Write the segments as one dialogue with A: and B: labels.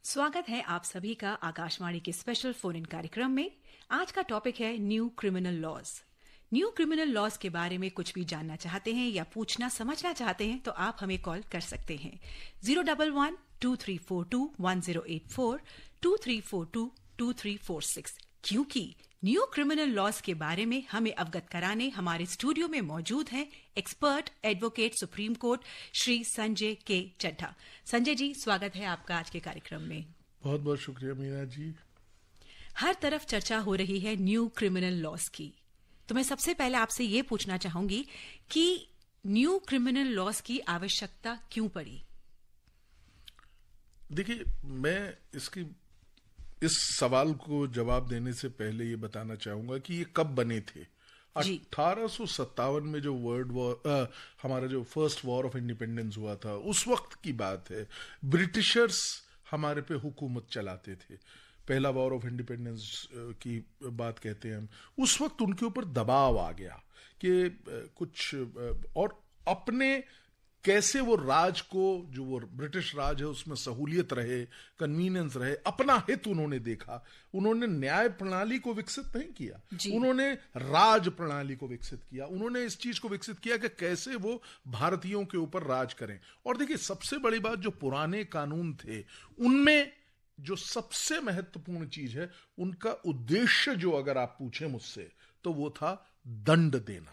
A: स्वागत है आप सभी का आकाशवाणी के स्पेशल फोन इन कार्यक्रम में। आज का टॉपिक है new criminal laws. New criminal laws के बारे में कुछ भी जानना चाहते हैं या पूछना समझना चाहते हैं तो आप हमें कॉल कर सकते हैं 011-2342-1084 2342-2346, क्योंकि न्यू क्रिमिनल लॉज के बारे में हमें अवगत कराने हमारे स्टूडियो में मौजूद हैं expert advocate supreme court Shri Sanjay के चड्ढा। संजय जी, स्वागत है आपका आज के कार्यक्रम में।
B: बहुत बहुत शुक्रिया मीना जी।
A: हर तरफ चर्चा हो रही है न्यू क्रिमिनल लॉज की, तो मैं सबसे पहले आपसे ये पूछना चाहूंगी कि न्यू क्रिमिनल लॉज की आवश्यकता क्यों पड़ी?
B: देखिए, मैं इस सवाल को जवाब देने से पहले ये बताना चाहूंगा कि ये कब बने थे। 1857 में जो वर्ल्ड वॉर हमारा जो फर्स्ट वॉर ऑफ इंडिपेंडेंस हुआ था, उस वक्त की बात है। ब्रिटिशर्स हमारे पे हुकूमत चलाते थे। पहला वॉर ऑफ इंडिपेंडेंस की बात कहते हैं हम। उस वक्त उनके ऊपर दबाव आ गया कि कुछ और अपने कैसे वो राज को, जो वो ब्रिटिश राज है उसमें सहूलियत रहे, कन्वीनियंस रहे, अपना हित उन्होंने देखा। उन्होंने न्याय प्रणाली को विकसित नहीं किया, उन्होंने राज प्रणाली को विकसित किया। उन्होंने इस चीज को विकसित किया कि कैसे वो भारतीयों के ऊपर राज करें। और देखिए, सबसे बड़ी बात, जो पुराने कानून थे उनमें जो सबसे महत्वपूर्ण चीज है, उनका उद्देश्य जो अगर आप पूछें मुझसे तो वो था दंड देना,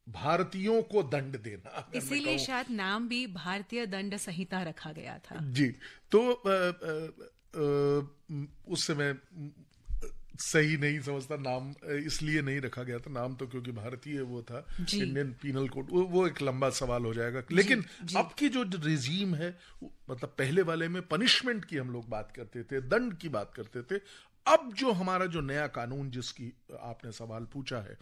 B: भारतीयों को दंड देना।
A: इसीलिए शायद नाम भी भारतीय दंड संहिता रखा गया था।
B: जी, तो उस समय सही नहीं समझता, नाम इसलिए नहीं रखा गया था। नाम तो क्योंकि भारतीय वो था, इंडियन पीनल कोड, वो एक लंबा सवाल हो जाएगा। लेकिन अब की जो रिजीम है, मतलब पहले वाले में पनिशमेंट की हम लोग बात करते थे, दंड की बात करते थे। अब जो हमारा जो नया कानून जिसकी आपने सवाल पूछा है,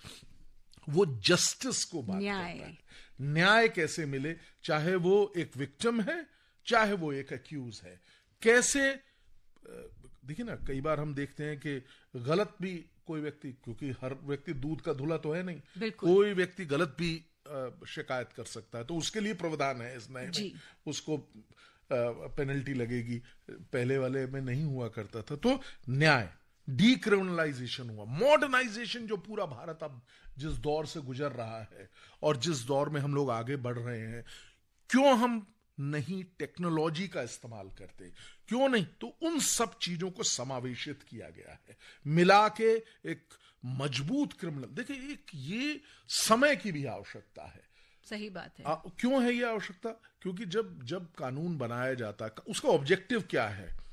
B: वो जस्टिस को बात करता है। न्याय कैसे मिले, चाहे वो एक विक्टिम है चाहे वो एक अक्यूज है। कैसे, देखिए ना, कई बार हम देखते हैं कि गलत भी कोई व्यक्ति, क्योंकि हर व्यक्ति दूध का धुला तो है नहीं, कोई व्यक्ति गलत भी शिकायत कर सकता है, तो उसके लिए प्रावधान है इस नए में। उसको पेनल्टी लगेगी, पहले वाले में नहीं हुआ करता था। तो न्याय, डीक्रिमिनलाइजेशन हुआ, मॉडर्नाइजेशन जो पूरा भारत अब जिस दौर से गुजर रहा है और जिस दौर में हम लोग आगे बढ़ रहे हैं, क्यों हम नहीं टेक्नोलॉजी का इस्तेमाल करते, क्यों नहीं? तो उन सब चीजों को समावेशित किया गया है, मिला के एक मजबूत क्रिमिनल। देखिए, एक ये समय की भी आवश्यकता है।
A: सही बात है।
B: क्यों है ये आवश्यकता? क्योंकि जब कानून बनाया जाता है, उसका ऑब्जेक्टिव क्या है?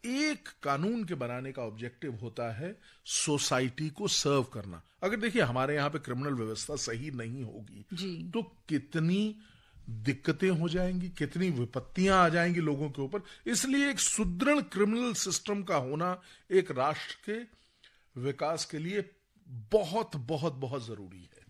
B: एक कानून के बनाने का ऑब्जेक्टिव होता है सोसाइटी को सर्व करना। अगर देखिए, हमारे यहां पे क्रिमिनल व्यवस्था सही नहीं होगी तो कितनी दिक्कतें हो जाएंगी, कितनी विपत्तियां आ जाएंगी लोगों के ऊपर। इसलिए एक सुदृढ़ क्रिमिनल सिस्टम का होना एक राष्ट्र के विकास के लिए बहुत बहुत बहुत जरूरी है।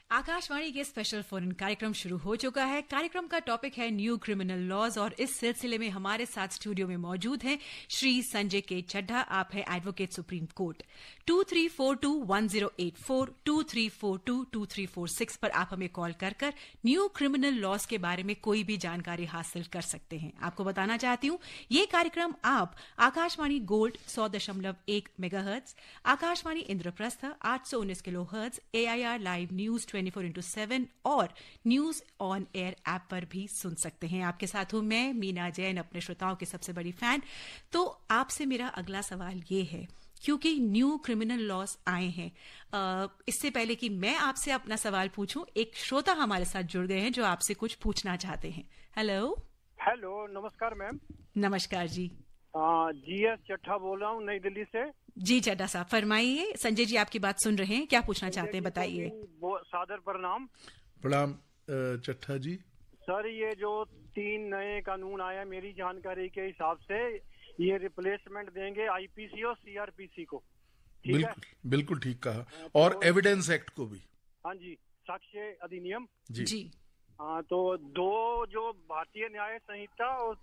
A: आकाशवाणी के स्पेशल फोन इन कार्यक्रम शुरू हो चुका है। कार्यक्रम का टॉपिक है न्यू क्रिमिनल लॉज और इस सिलसिले में हमारे साथ स्टूडियो में मौजूद हैं श्री संजय के चड्ढा। आप हैं एडवोकेट सुप्रीम कोर्ट। 2342-1084 2342-2346 पर आप हमें कॉल कर न्यू क्रिमिनल लॉज के बारे में कोई भी जानकारी हासिल कर सकते हैं। आपको बताना चाहती हूँ, ये कार्यक्रम आप Akashvani gold 100.1 megahertz, Akashvani Indraprastha 819 kilohertz, AIR live news 24/7 और न्यूज ऑन एयर ऐप पर भी सुन सकते हैं। आपके साथ हूं मैं मीना जैन, अपने श्रोताओं की सबसे बड़ी फैन। तो आपसे मेरा अगला सवाल ये है, क्योंकि न्यू क्रिमिनल लॉज आए हैं, इससे पहले कि मैं आपसे अपना सवाल पूछूं, एक श्रोता हमारे साथ जुड़ गए हैं जो आपसे कुछ पूछना चाहते हैं।
C: हेलो, नमस्कार मैम।
A: नमस्कार जी।
C: GS चड्ढा बोल रहा हूँ, नई दिल्ली से।
A: जी चड्ढा साहब, फरमाइए। संजय जी आपकी बात सुन रहे हैं, क्या पूछना चाहते हैं, बताइए।
C: सादर प्रणाम।
B: प्रणाम चड्ढा जी।
C: सर, ये जो 3 नए कानून आए, मेरी जानकारी के हिसाब से ये रिप्लेसमेंट देंगे IPC और CRPC को, ठीक है?
B: बिल्कुल ठीक कहा। और एविडेंस एक्ट को भी।
C: हाँ जी, साक्ष्य अधिनियम
B: जी।
C: हाँ, तो 2 जो भारतीय न्याय संहिता और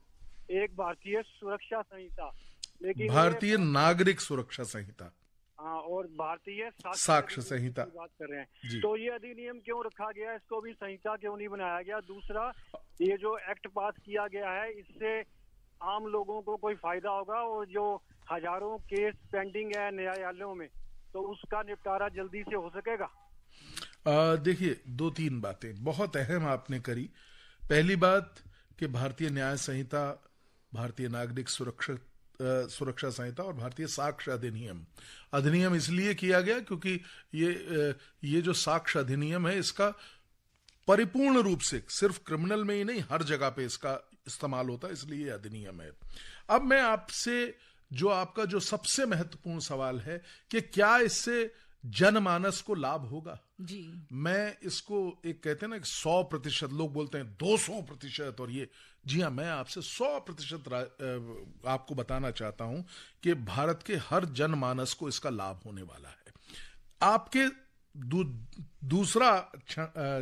C: एक भारतीय सुरक्षा संहिता, लेकिन
B: भारतीय नागरिक सुरक्षा संहिता,
C: हाँ, और भारतीय
B: साक्ष्य संहिता
C: की बात कर रहे हैं। तो ये अधिनियम क्यों रखा गया, इसको भी संहिता क्यों नहीं बनाया गया? दूसरा, ये जो एक्ट पास किया गया है, इससे आम लोगों को कोई फायदा होगा, और जो हजारों केस पेंडिंग है न्यायालयों में, तो उसका निपटारा जल्दी से हो सकेगा?
B: देखिए, 2-3 बातें बहुत अहम आपने करी। पहली बात कि भारतीय न्याय संहिता, भारतीय नागरिक सुरक्षा संहिता और भारतीय साक्ष्य अधिनियम इसलिए किया गया क्योंकि ये जो साक्ष्य अधिनियम है, इसका परिपूर्ण रूप से सिर्फ क्रिमिनल में ही नहीं, हर जगह पे इसका इस्तेमाल होता है, इसलिए ये अधिनियम है। अब मैं आपसे जो आपका जो सबसे महत्वपूर्ण सवाल है कि क्या इससे जनमानस को लाभ होगा,
A: जी,
B: मैं इसको एक कहते हैं ना 100%, लोग बोलते हैं 200%, और ये, जी हाँ, मैं आपसे 100% आपको बताना चाहता हूं कि भारत के हर जनमानस को इसका लाभ होने वाला है। आपके दूसरा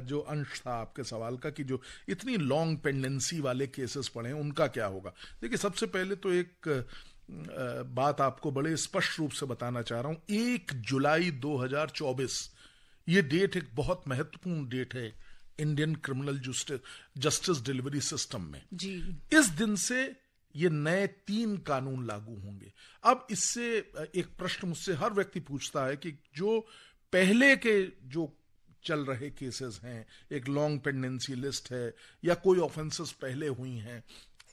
B: जो अंश था आपके सवाल का कि जो इतनी लॉन्ग पेंडेंसी वाले केसेस पड़े हैं उनका क्या होगा। देखिए, सबसे पहले तो एक बात आपको बड़े स्पष्ट रूप से बताना चाह रहा हूं। 1 जुलाई 2024 ये डेट एक बहुत महत्वपूर्ण डेट है Indian criminal justice delivery system में।
A: जी,
B: इस दिन से ये नए 3 कानून लागू होंगे। अब इससे एक प्रश्न मुझसे हर व्यक्ति पूछता है कि जो पहले के जो चल रहे केसेस हैं, एक लॉन्ग पेंडेंसी लिस्ट है या कोई ऑफेंसेस पहले हुई हैं,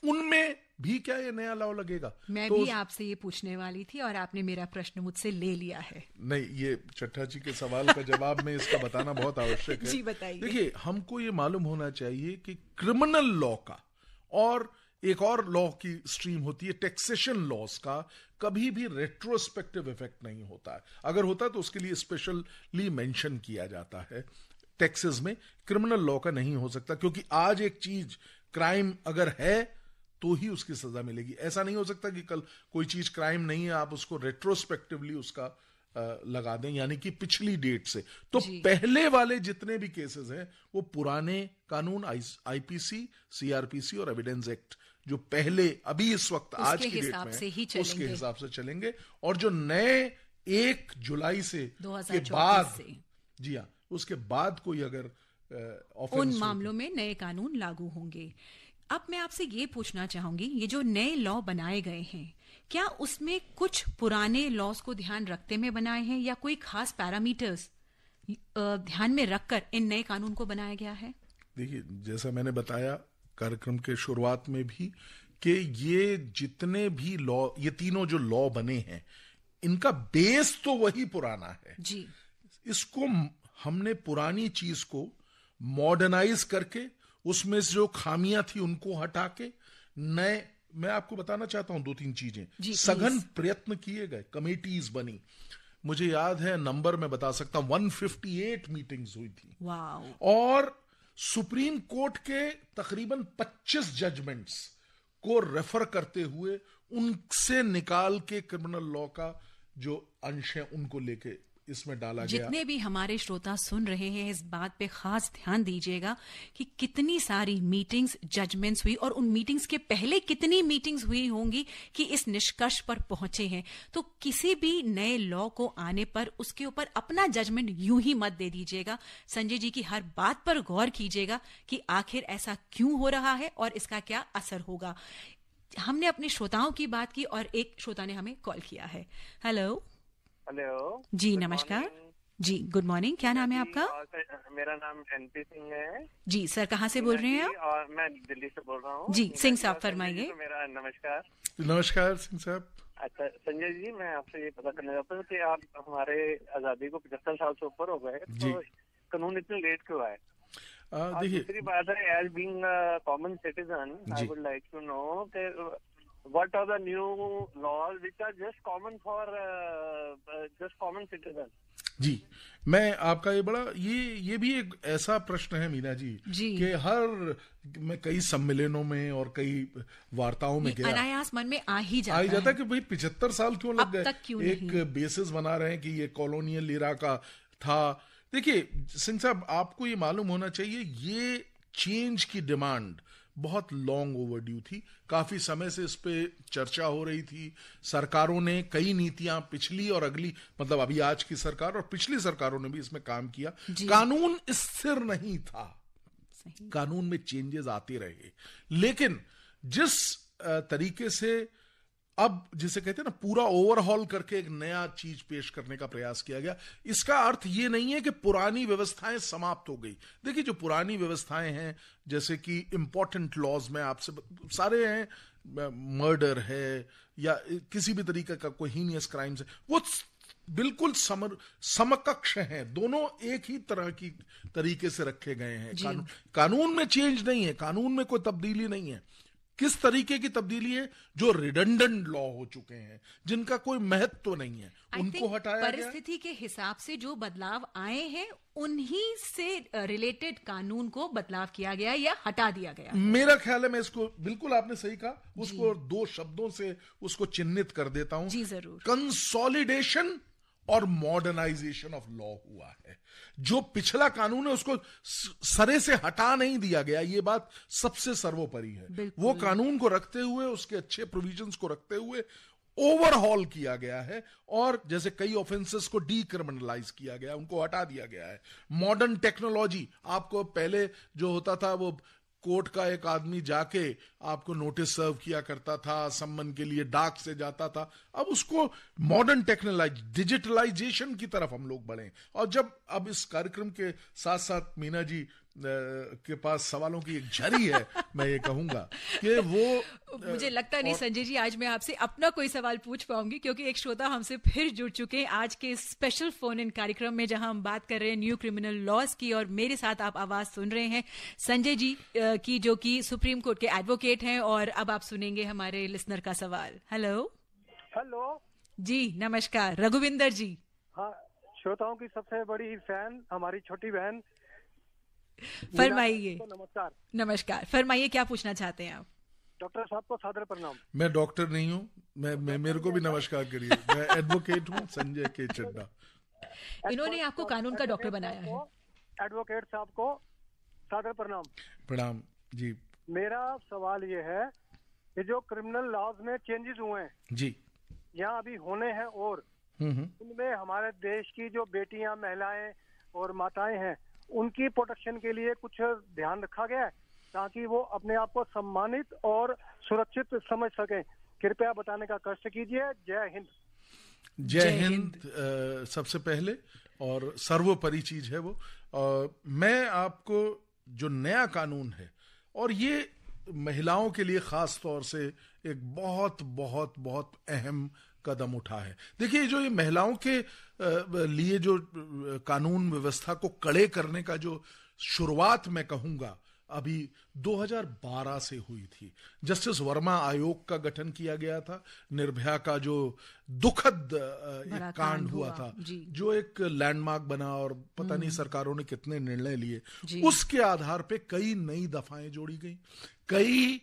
B: उनमें भी क्या ये नया लॉ लगेगा?
A: मैं भी आपसे ये पूछने वाली थी और आपने मेरा प्रश्न मुझसे ले लिया है।
B: नहीं, ये चट्टा जी के सवाल का जवाब में इसका बताना बहुत आवश्यक है।
A: जी, बताइए।
B: देखिए, हमको ये मालूम होना चाहिए कि क्रिमिनल लॉ का और एक और लॉ की स्ट्रीम होती है टैक्सेशन लॉस का, कभी भी रेट्रोस्पेक्टिव इफेक्ट नहीं होता है। अगर होता है तो उसके लिए स्पेशली मेंशन किया जाता है। टैक्सेस में क्रिमिनल लॉ का नहीं हो सकता, क्योंकि आज एक चीज क्राइम अगर है तो ही उसकी सजा मिलेगी। ऐसा नहीं हो सकता कि कल कोई चीज क्राइम नहीं है, आप उसको रेट्रोस्पेक्टिवली उसका लगा दें, यानी कि पिछली डेट से। तो पहले वाले जितने भी केसेस हैं वो पुराने कानून आईपीसी, सीआरपीसी और एविडेंस एक्ट जो पहले अभी इस वक्त आज की डेट में उसके हिसाब से चलेंगे। और जो नए 1 जुलाई से के बाद, जी हाँ, उसके बाद कोई अगर
A: उन मामलों में नए कानून लागू होंगे। अब मैं आपसे ये पूछना चाहूंगी, ये जो नए लॉ बनाए गए हैं, क्या उसमें कुछ पुराने लॉज को ध्यान रखते में बनाए हैं या कोई खास पैरामीटर्स ध्यान में रखकर इन नए कानून को बनाया गया है?
B: देखिए, जैसा मैंने बताया कार्यक्रम के शुरुआत में भी कि ये जितने भी लॉ, ये तीनों जो लॉ बने हैं, इनका बेस तो वही पुराना है।
A: जी,
B: इसको हमने पुरानी चीज को मॉडर्नाइज करके उसमें से जो खामियां थी उनको हटा के नए, मैं आपको बताना चाहता हूं 2-3 चीजें। सघन प्रयत्न किए गए, कमेटीज बनी, मुझे याद है नंबर मैं बता सकता हूं, 158 मीटिंग्स हुई थी।
A: वाओ।
B: और सुप्रीम कोर्ट के तकरीबन 25 जजमेंट्स को रेफर करते हुए उनसे निकाल के क्रिमिनल लॉ का जो अंश है उनको लेके इसमें डाला गया।
A: जितने भी हमारे श्रोता सुन रहे हैं, इस बात पे खास ध्यान दीजिएगा कि कितनी सारी मीटिंग्स, जजमेंट्स हुई और उन मीटिंग्स के पहले कितनी मीटिंग्स हुई होंगी कि इस निष्कर्ष पर पहुंचे हैं। तो किसी भी नए लॉ को आने पर उसके ऊपर अपना जजमेंट यूं ही मत दे दीजिएगा। संजय जी की हर बात पर गौर कीजिएगा कि आखिर ऐसा क्यों हो रहा है और इसका क्या असर होगा। हमने अपने श्रोताओं की बात की और एक श्रोता ने हमें कॉल किया है। हेलो जी, नमस्कार जी, गुड मॉर्निंग। क्या नाम है आपका?
D: मेरा नाम एनपी सिंह है
A: जी। सर, कहाँ से बोल रहे हैं आप?
D: और मैं दिल्ली से बोल रहा हूँ।
A: जी, सिंह साहब फरमाइए।
D: तो मेरा नमस्कार।
B: नमस्कार सिंह साहब।
D: अच्छा संजय जी, मैं आपसे ये पता करना चाहता हूँ कि आप हमारे आजादी को 75 साल से ऊपर हो गए, तो कानून इतने लेट क्यों आए? दूसरी बात है, as being common citizen, I would like to know what are the new laws which are just common for just common citizens?
B: जी, मैं आपका ये बड़ा ये भी एक ऐसा प्रश्न है मीना जी कि मैं कई सम्मेलनों में और कई वार्ताओं में गया,
A: अनायास मन में आ ही जाता है
B: कि भाई 75 साल क्यों लग गए। एक बेसिस बना रहे हैं कि ये कॉलोनियल इरा का था। देखिए सिंह साहब, आपको ये मालूम होना चाहिए, ये चेंज की डिमांड बहुत लॉन्ग ओवरड्यू थी। काफी समय से इस पे चर्चा हो रही थी। सरकारों ने कई नीतियां, पिछली और अगली, मतलब अभी आज की सरकार और पिछली सरकारों ने भी इसमें काम किया। कानून स्थिर नहीं था, कानून में चेंजेस आते रहे। लेकिन जिस तरीके से अब जिसे कहते हैं ना पूरा ओवरहॉल करके एक नया चीज पेश करने का प्रयास किया गया, इसका अर्थ ये नहीं है कि पुरानी व्यवस्थाएं समाप्त हो गई। देखिए, जो पुरानी व्यवस्थाएं हैं, जैसे कि इंपॉर्टेंट लॉज में आपसे सारे हैं, मर्डर है या किसी भी तरीके का कोई हीनियस क्राइम्स है, वो बिल्कुल समकक्ष हैं, दोनों एक ही तरह की तरीके से रखे गए हैं। कानून में चेंज नहीं है, कानून में कोई तब्दीली नहीं है। किस तरीके की तब्दीली है? जो रिडंडेंट लॉ हो चुके हैं, जिनका कोई महत्व नहीं है, उनको हटाया गया।
A: परिस्थिति के हिसाब से जो बदलाव आए हैं, उन्हीं से रिलेटेड कानून को बदलाव किया गया या हटा दिया गया।
B: मेरा ख्याल है, मैं इसको बिल्कुल आपने सही कहा, उसको 2 शब्दों से उसको चिन्हित कर देता हूं।
A: जी जरूर।
B: कंसोलिडेशन और मॉडर्नाइजेशन ऑफ लॉ हुआ है। जो पिछला कानून है उसको सरे से हटा नहीं दिया गया, ये बात सबसे सर्वोपरि है। वो कानून को रखते हुए, उसके अच्छे प्रोविजंस को रखते हुए ओवरहॉल किया गया है, और जैसे कई ऑफेंसेस को डीक्रिमिनलाइज किया गया, उनको हटा दिया गया है। मॉडर्न टेक्नोलॉजी, आपको पहले जो होता था वो कोर्ट का एक आदमी जाके आपको नोटिस सर्व किया करता था, सम्मन के लिए डाक से जाता था, अब उसको मॉडर्न डिजिटलाइजेशन की तरफ हम लोग बढ़े। और जब अब इस कार्यक्रम के साथ साथ मीना जी के पास सवालों की एक झड़ी है, मैं ये कहूंगा कि वो
A: मुझे लगता नहीं संजय जी आज मैं आपसे अपना कोई सवाल पूछ पाऊंगी, क्योंकि एक श्रोता हमसे फिर जुड़ चुके हैं आज के स्पेशल फोन इन कार्यक्रम में, जहां हम बात कर रहे हैं न्यू क्रिमिनल लॉज की, और मेरे साथ आप आवाज सुन रहे हैं संजय जी की, जो कि सुप्रीम कोर्ट के एडवोकेट हैं। और अब आप सुनेंगे हमारे लिसनर का सवाल। हेलो जी, नमस्कार। रघुविंदर जी।
C: हाँ, श्रोताओं की सबसे बड़ी फैन हमारी छोटी बहन।
A: फरमाइए।
C: नमस्कार।
A: नमस्कार, फरमाइए, क्या पूछना चाहते हैं आप?
C: डॉक्टर साहब को सादर प्रणाम।
B: मैं डॉक्टर नहीं हूँ, मैं मेरे को भी नमस्कार करिए। मैं एडवोकेट हूँ, संजय के चड्डा।
A: इन्होंने आपको कानून का डॉक्टर बनाया है।
C: एडवोकेट साहब को सादर प्रणाम।
B: प्रणाम जी।
C: मेरा सवाल ये है कि जो क्रिमिनल लॉज में चेंजेस हुए हैं
B: जी,
C: यहाँ अभी होने हैं, और उनमें हमारे देश की जो बेटियां, महिलाएं और माताएं हैं, उनकी प्रोटेक्शन के लिए कुछ ध्यान रखा गया है ताकि वो अपने आप को सम्मानित और सुरक्षित समझ सकें? कृपया बताने का कष्ट कीजिए। जय हिंद।
B: जय हिंद। सबसे पहले और सर्वोपरि चीज है वो, मैं आपको जो नया कानून है, और ये महिलाओं के लिए खास तौर से एक बहुत बहुत बहुत अहम कदम उठा है। देखिए, जो ये महिलाओं के लिए जो कानून व्यवस्था को कड़े करने का जो शुरुआत मैं कहूंगा अभी 2012 से हुई थी। जस्टिस वर्मा आयोग का गठन किया गया था। निर्भया का जो दुखद एक कांड हुआ था, जो एक लैंडमार्क बना, और पता नहीं सरकारों ने कितने निर्णय लिए, उसके आधार पे कई नई दफाएं जोड़ी गई, कई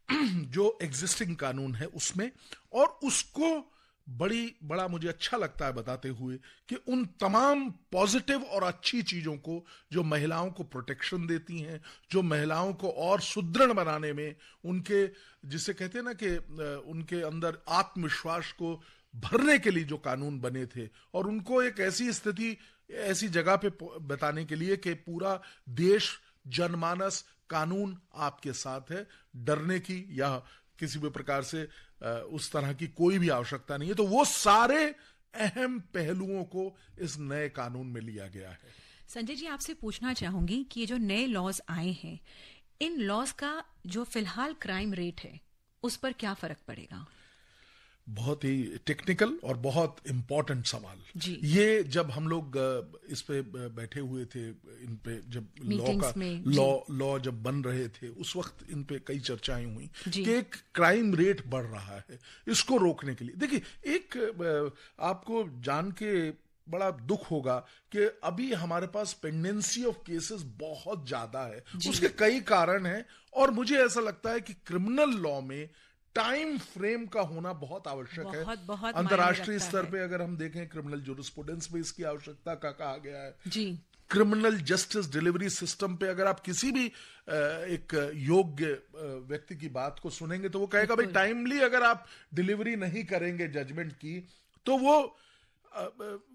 B: जो एग्जिस्टिंग कानून है उसमें, और उसको बड़ा मुझे अच्छा लगता है बताते हुए कि उन तमाम पॉजिटिव और अच्छी चीजों को जो महिलाओं को प्रोटेक्शन देती हैं, जो महिलाओं को और सुदृढ़ बनाने में, उनके जिसे कहते हैं ना कि उनके अंदर आत्मविश्वास को भरने के लिए जो कानून बने थे, और उनको एक ऐसी स्थिति, ऐसी जगह पे बताने के लिए कि पूरा देश, जनमानस, कानून आपके साथ है, डरने की या किसी भी प्रकार से उस तरह की कोई भी आवश्यकता नहीं है। तो वो सारे अहम पहलुओं को इस नए कानून में लिया गया है।
A: संजय जी, आपसे पूछना चाहूंगी कि ये जो नए लॉज आए हैं, इन लॉज का जो फिलहाल क्राइम रेट है उस पर क्या फर्क पड़ेगा?
B: बहुत ही टेक्निकल और बहुत इंपॉर्टेंट सवाल जी। ये जब हम लोग इस पे बैठे हुए थे, इन पे जब लॉ जब बन रहे थे, उस वक्त इन पे कई चर्चाएं हुई कि एक क्राइम रेट बढ़ रहा है, इसको रोकने के लिए। देखिए, एक आपको जान के बड़ा दुख होगा कि अभी हमारे पास पेंडेंसी ऑफ केसेस बहुत ज्यादा है। उसके कई कारण हैं, और मुझे ऐसा लगता है कि क्रिमिनल लॉ में टाइम फ्रेम का होना बहुत आवश्यक है। अंतर्राष्ट्रीय स्तर पे अगर हम देखें, क्रिमिनल जूरिस्प्रूडेंस में इसकी आवश्यकता का कहा गया है जी। क्रिमिनल जस्टिस डिलीवरी सिस्टम पे अगर आप किसी भी एक योग्य व्यक्ति की बात को सुनेंगे तो वो कहेगा भाई टाइमली अगर आप डिलीवरी नहीं करेंगे जजमेंट की, तो वो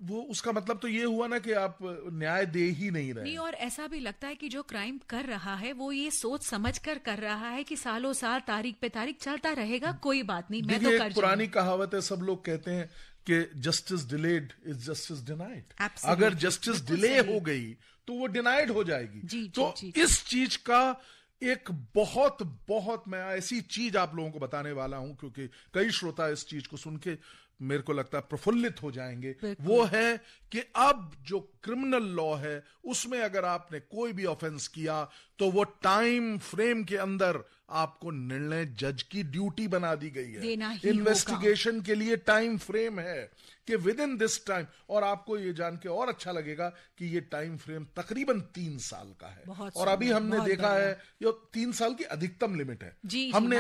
B: वो उसका मतलब तो ये हुआ ना कि आप न्याय दे ही नहीं रहे।
A: नहीं, और ऐसा भी लगता है कि जो क्राइम कर रहा है वो ये सोच समझ कर रहा है कि सालों साल तारीख पे तारीख चलता रहेगा, कोई बात नहीं, मैं तो कर
B: पुरानी कहावत है, सब लोग कहते हैं कि justice delayed is justice denied. अगर जस्टिस डिले हो गई तो वो डिनाइड हो जाएगी। तो इस चीज का एक बहुत मैं ऐसी चीज आप लोगों को बताने वाला हूं, क्योंकि कई श्रोता इस चीज को सुन के मेरे को लगता है प्रफुल्लित हो जाएंगे। वो है कि अब जो क्रिमिनल लॉ है उसमें अगर आपने कोई भी ऑफेंस किया तो वो टाइम फ्रेम के अंदर आपको निर्णय जज की ड्यूटी बना दी गई है। इन्वेस्टिगेशन के लिए टाइम फ्रेम है कि विद इन दिस टाइम, और आपको ये जान के और अच्छा लगेगा कि ये टाइम फ्रेम तकरीबन 3 साल का है। और अभी हमने देखा है ये 3 साल की अधिकतम लिमिट है। हमने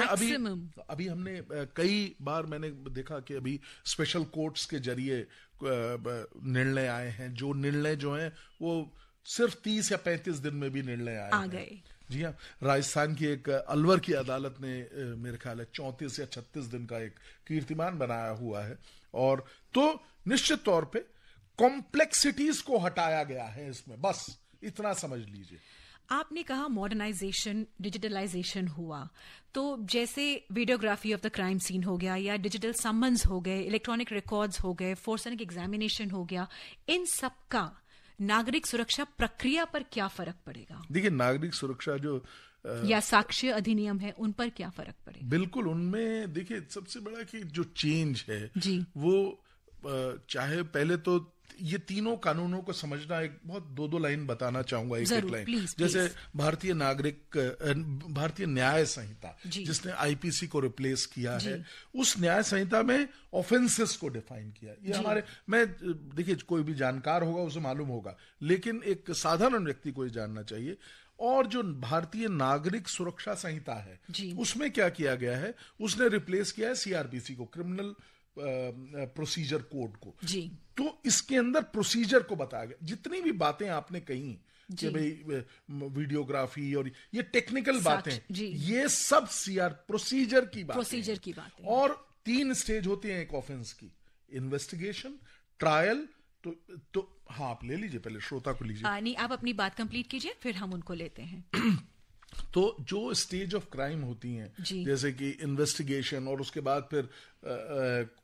B: अभी हमने कई बार मैंने देखा कि अभी स्पेशल कोर्ट्स के जरिए निर्णय आए हैं, जो निर्णय जो हैं वो सिर्फ 30 या 35 दिन में भी निर्णय आ गए। जी हाँ, राजस्थान की एक अलवर की अदालत ने मेरे ख्याल है 34 या 36 दिन का एक कीर्तिमान बनाया हुआ है। और तो निश्चित तौर पे कॉम्प्लेक्सिटीज को हटाया गया है इसमें, बस इतना समझ लीजिए।
A: आपने कहा मॉडर्नाइजेशन, डिजिटलाइजेशन हुआ, तो जैसे videography of the crime scene हो गया, या डिजिटल समन्स हो गए, इलेक्ट्रॉनिक रिकॉर्ड्स हो गए, फोरेंसिक एग्जामिनेशन हो गया, इन सब का नागरिक सुरक्षा प्रक्रिया पर क्या फर्क पड़ेगा?
B: देखिए, नागरिक सुरक्षा जो
A: या साक्ष्य अधिनियम है, उन पर क्या फर्क पड़ेगा?
B: बिल्कुल, उनमें देखिए सबसे बड़ा कि जो चेंज है
A: जी,
B: वो चाहे पहले तो ये तीनों कानूनों को समझना, एक बहुत 2 लाइन बताना चाहूंगा, एक लाइन। जैसे भारतीय न्याय संहिता जिसने आईपीसी को रिप्लेस किया है, उस न्याय संहिता में ऑफेंसेस को डिफाइन किया। ये हमारे, मैं देखिए कोई भी जानकार होगा उसे मालूम होगा, लेकिन एक साधारण व्यक्ति को ये जानना चाहिए। और जो भारतीय नागरिक सुरक्षा संहिता है उसमें क्या किया गया है, उसने रिप्लेस किया है सीआरपीसी को, क्रिमिनल प्रोसीजर कोड को। तो इसके अंदर प्रोसीजर को बताया गया। जितनी भी बातें आपने कही कि भाई वीडियोग्राफी और ये टेक्निकल बातें, ये सब प्रोसीजर की बात। और 3 स्टेज होते हैं एक ऑफेंस की, इन्वेस्टिगेशन, ट्रायल। तो हाँ, आप ले लीजिए, पहले श्रोता को लीजिए।
A: नहीं, आप अपनी बात कंप्लीट कीजिए, फिर हम उनको लेते हैं।
B: तो जो स्टेज ऑफ क्राइम होती हैं, जैसे कि इन्वेस्टिगेशन, और उसके बाद फिर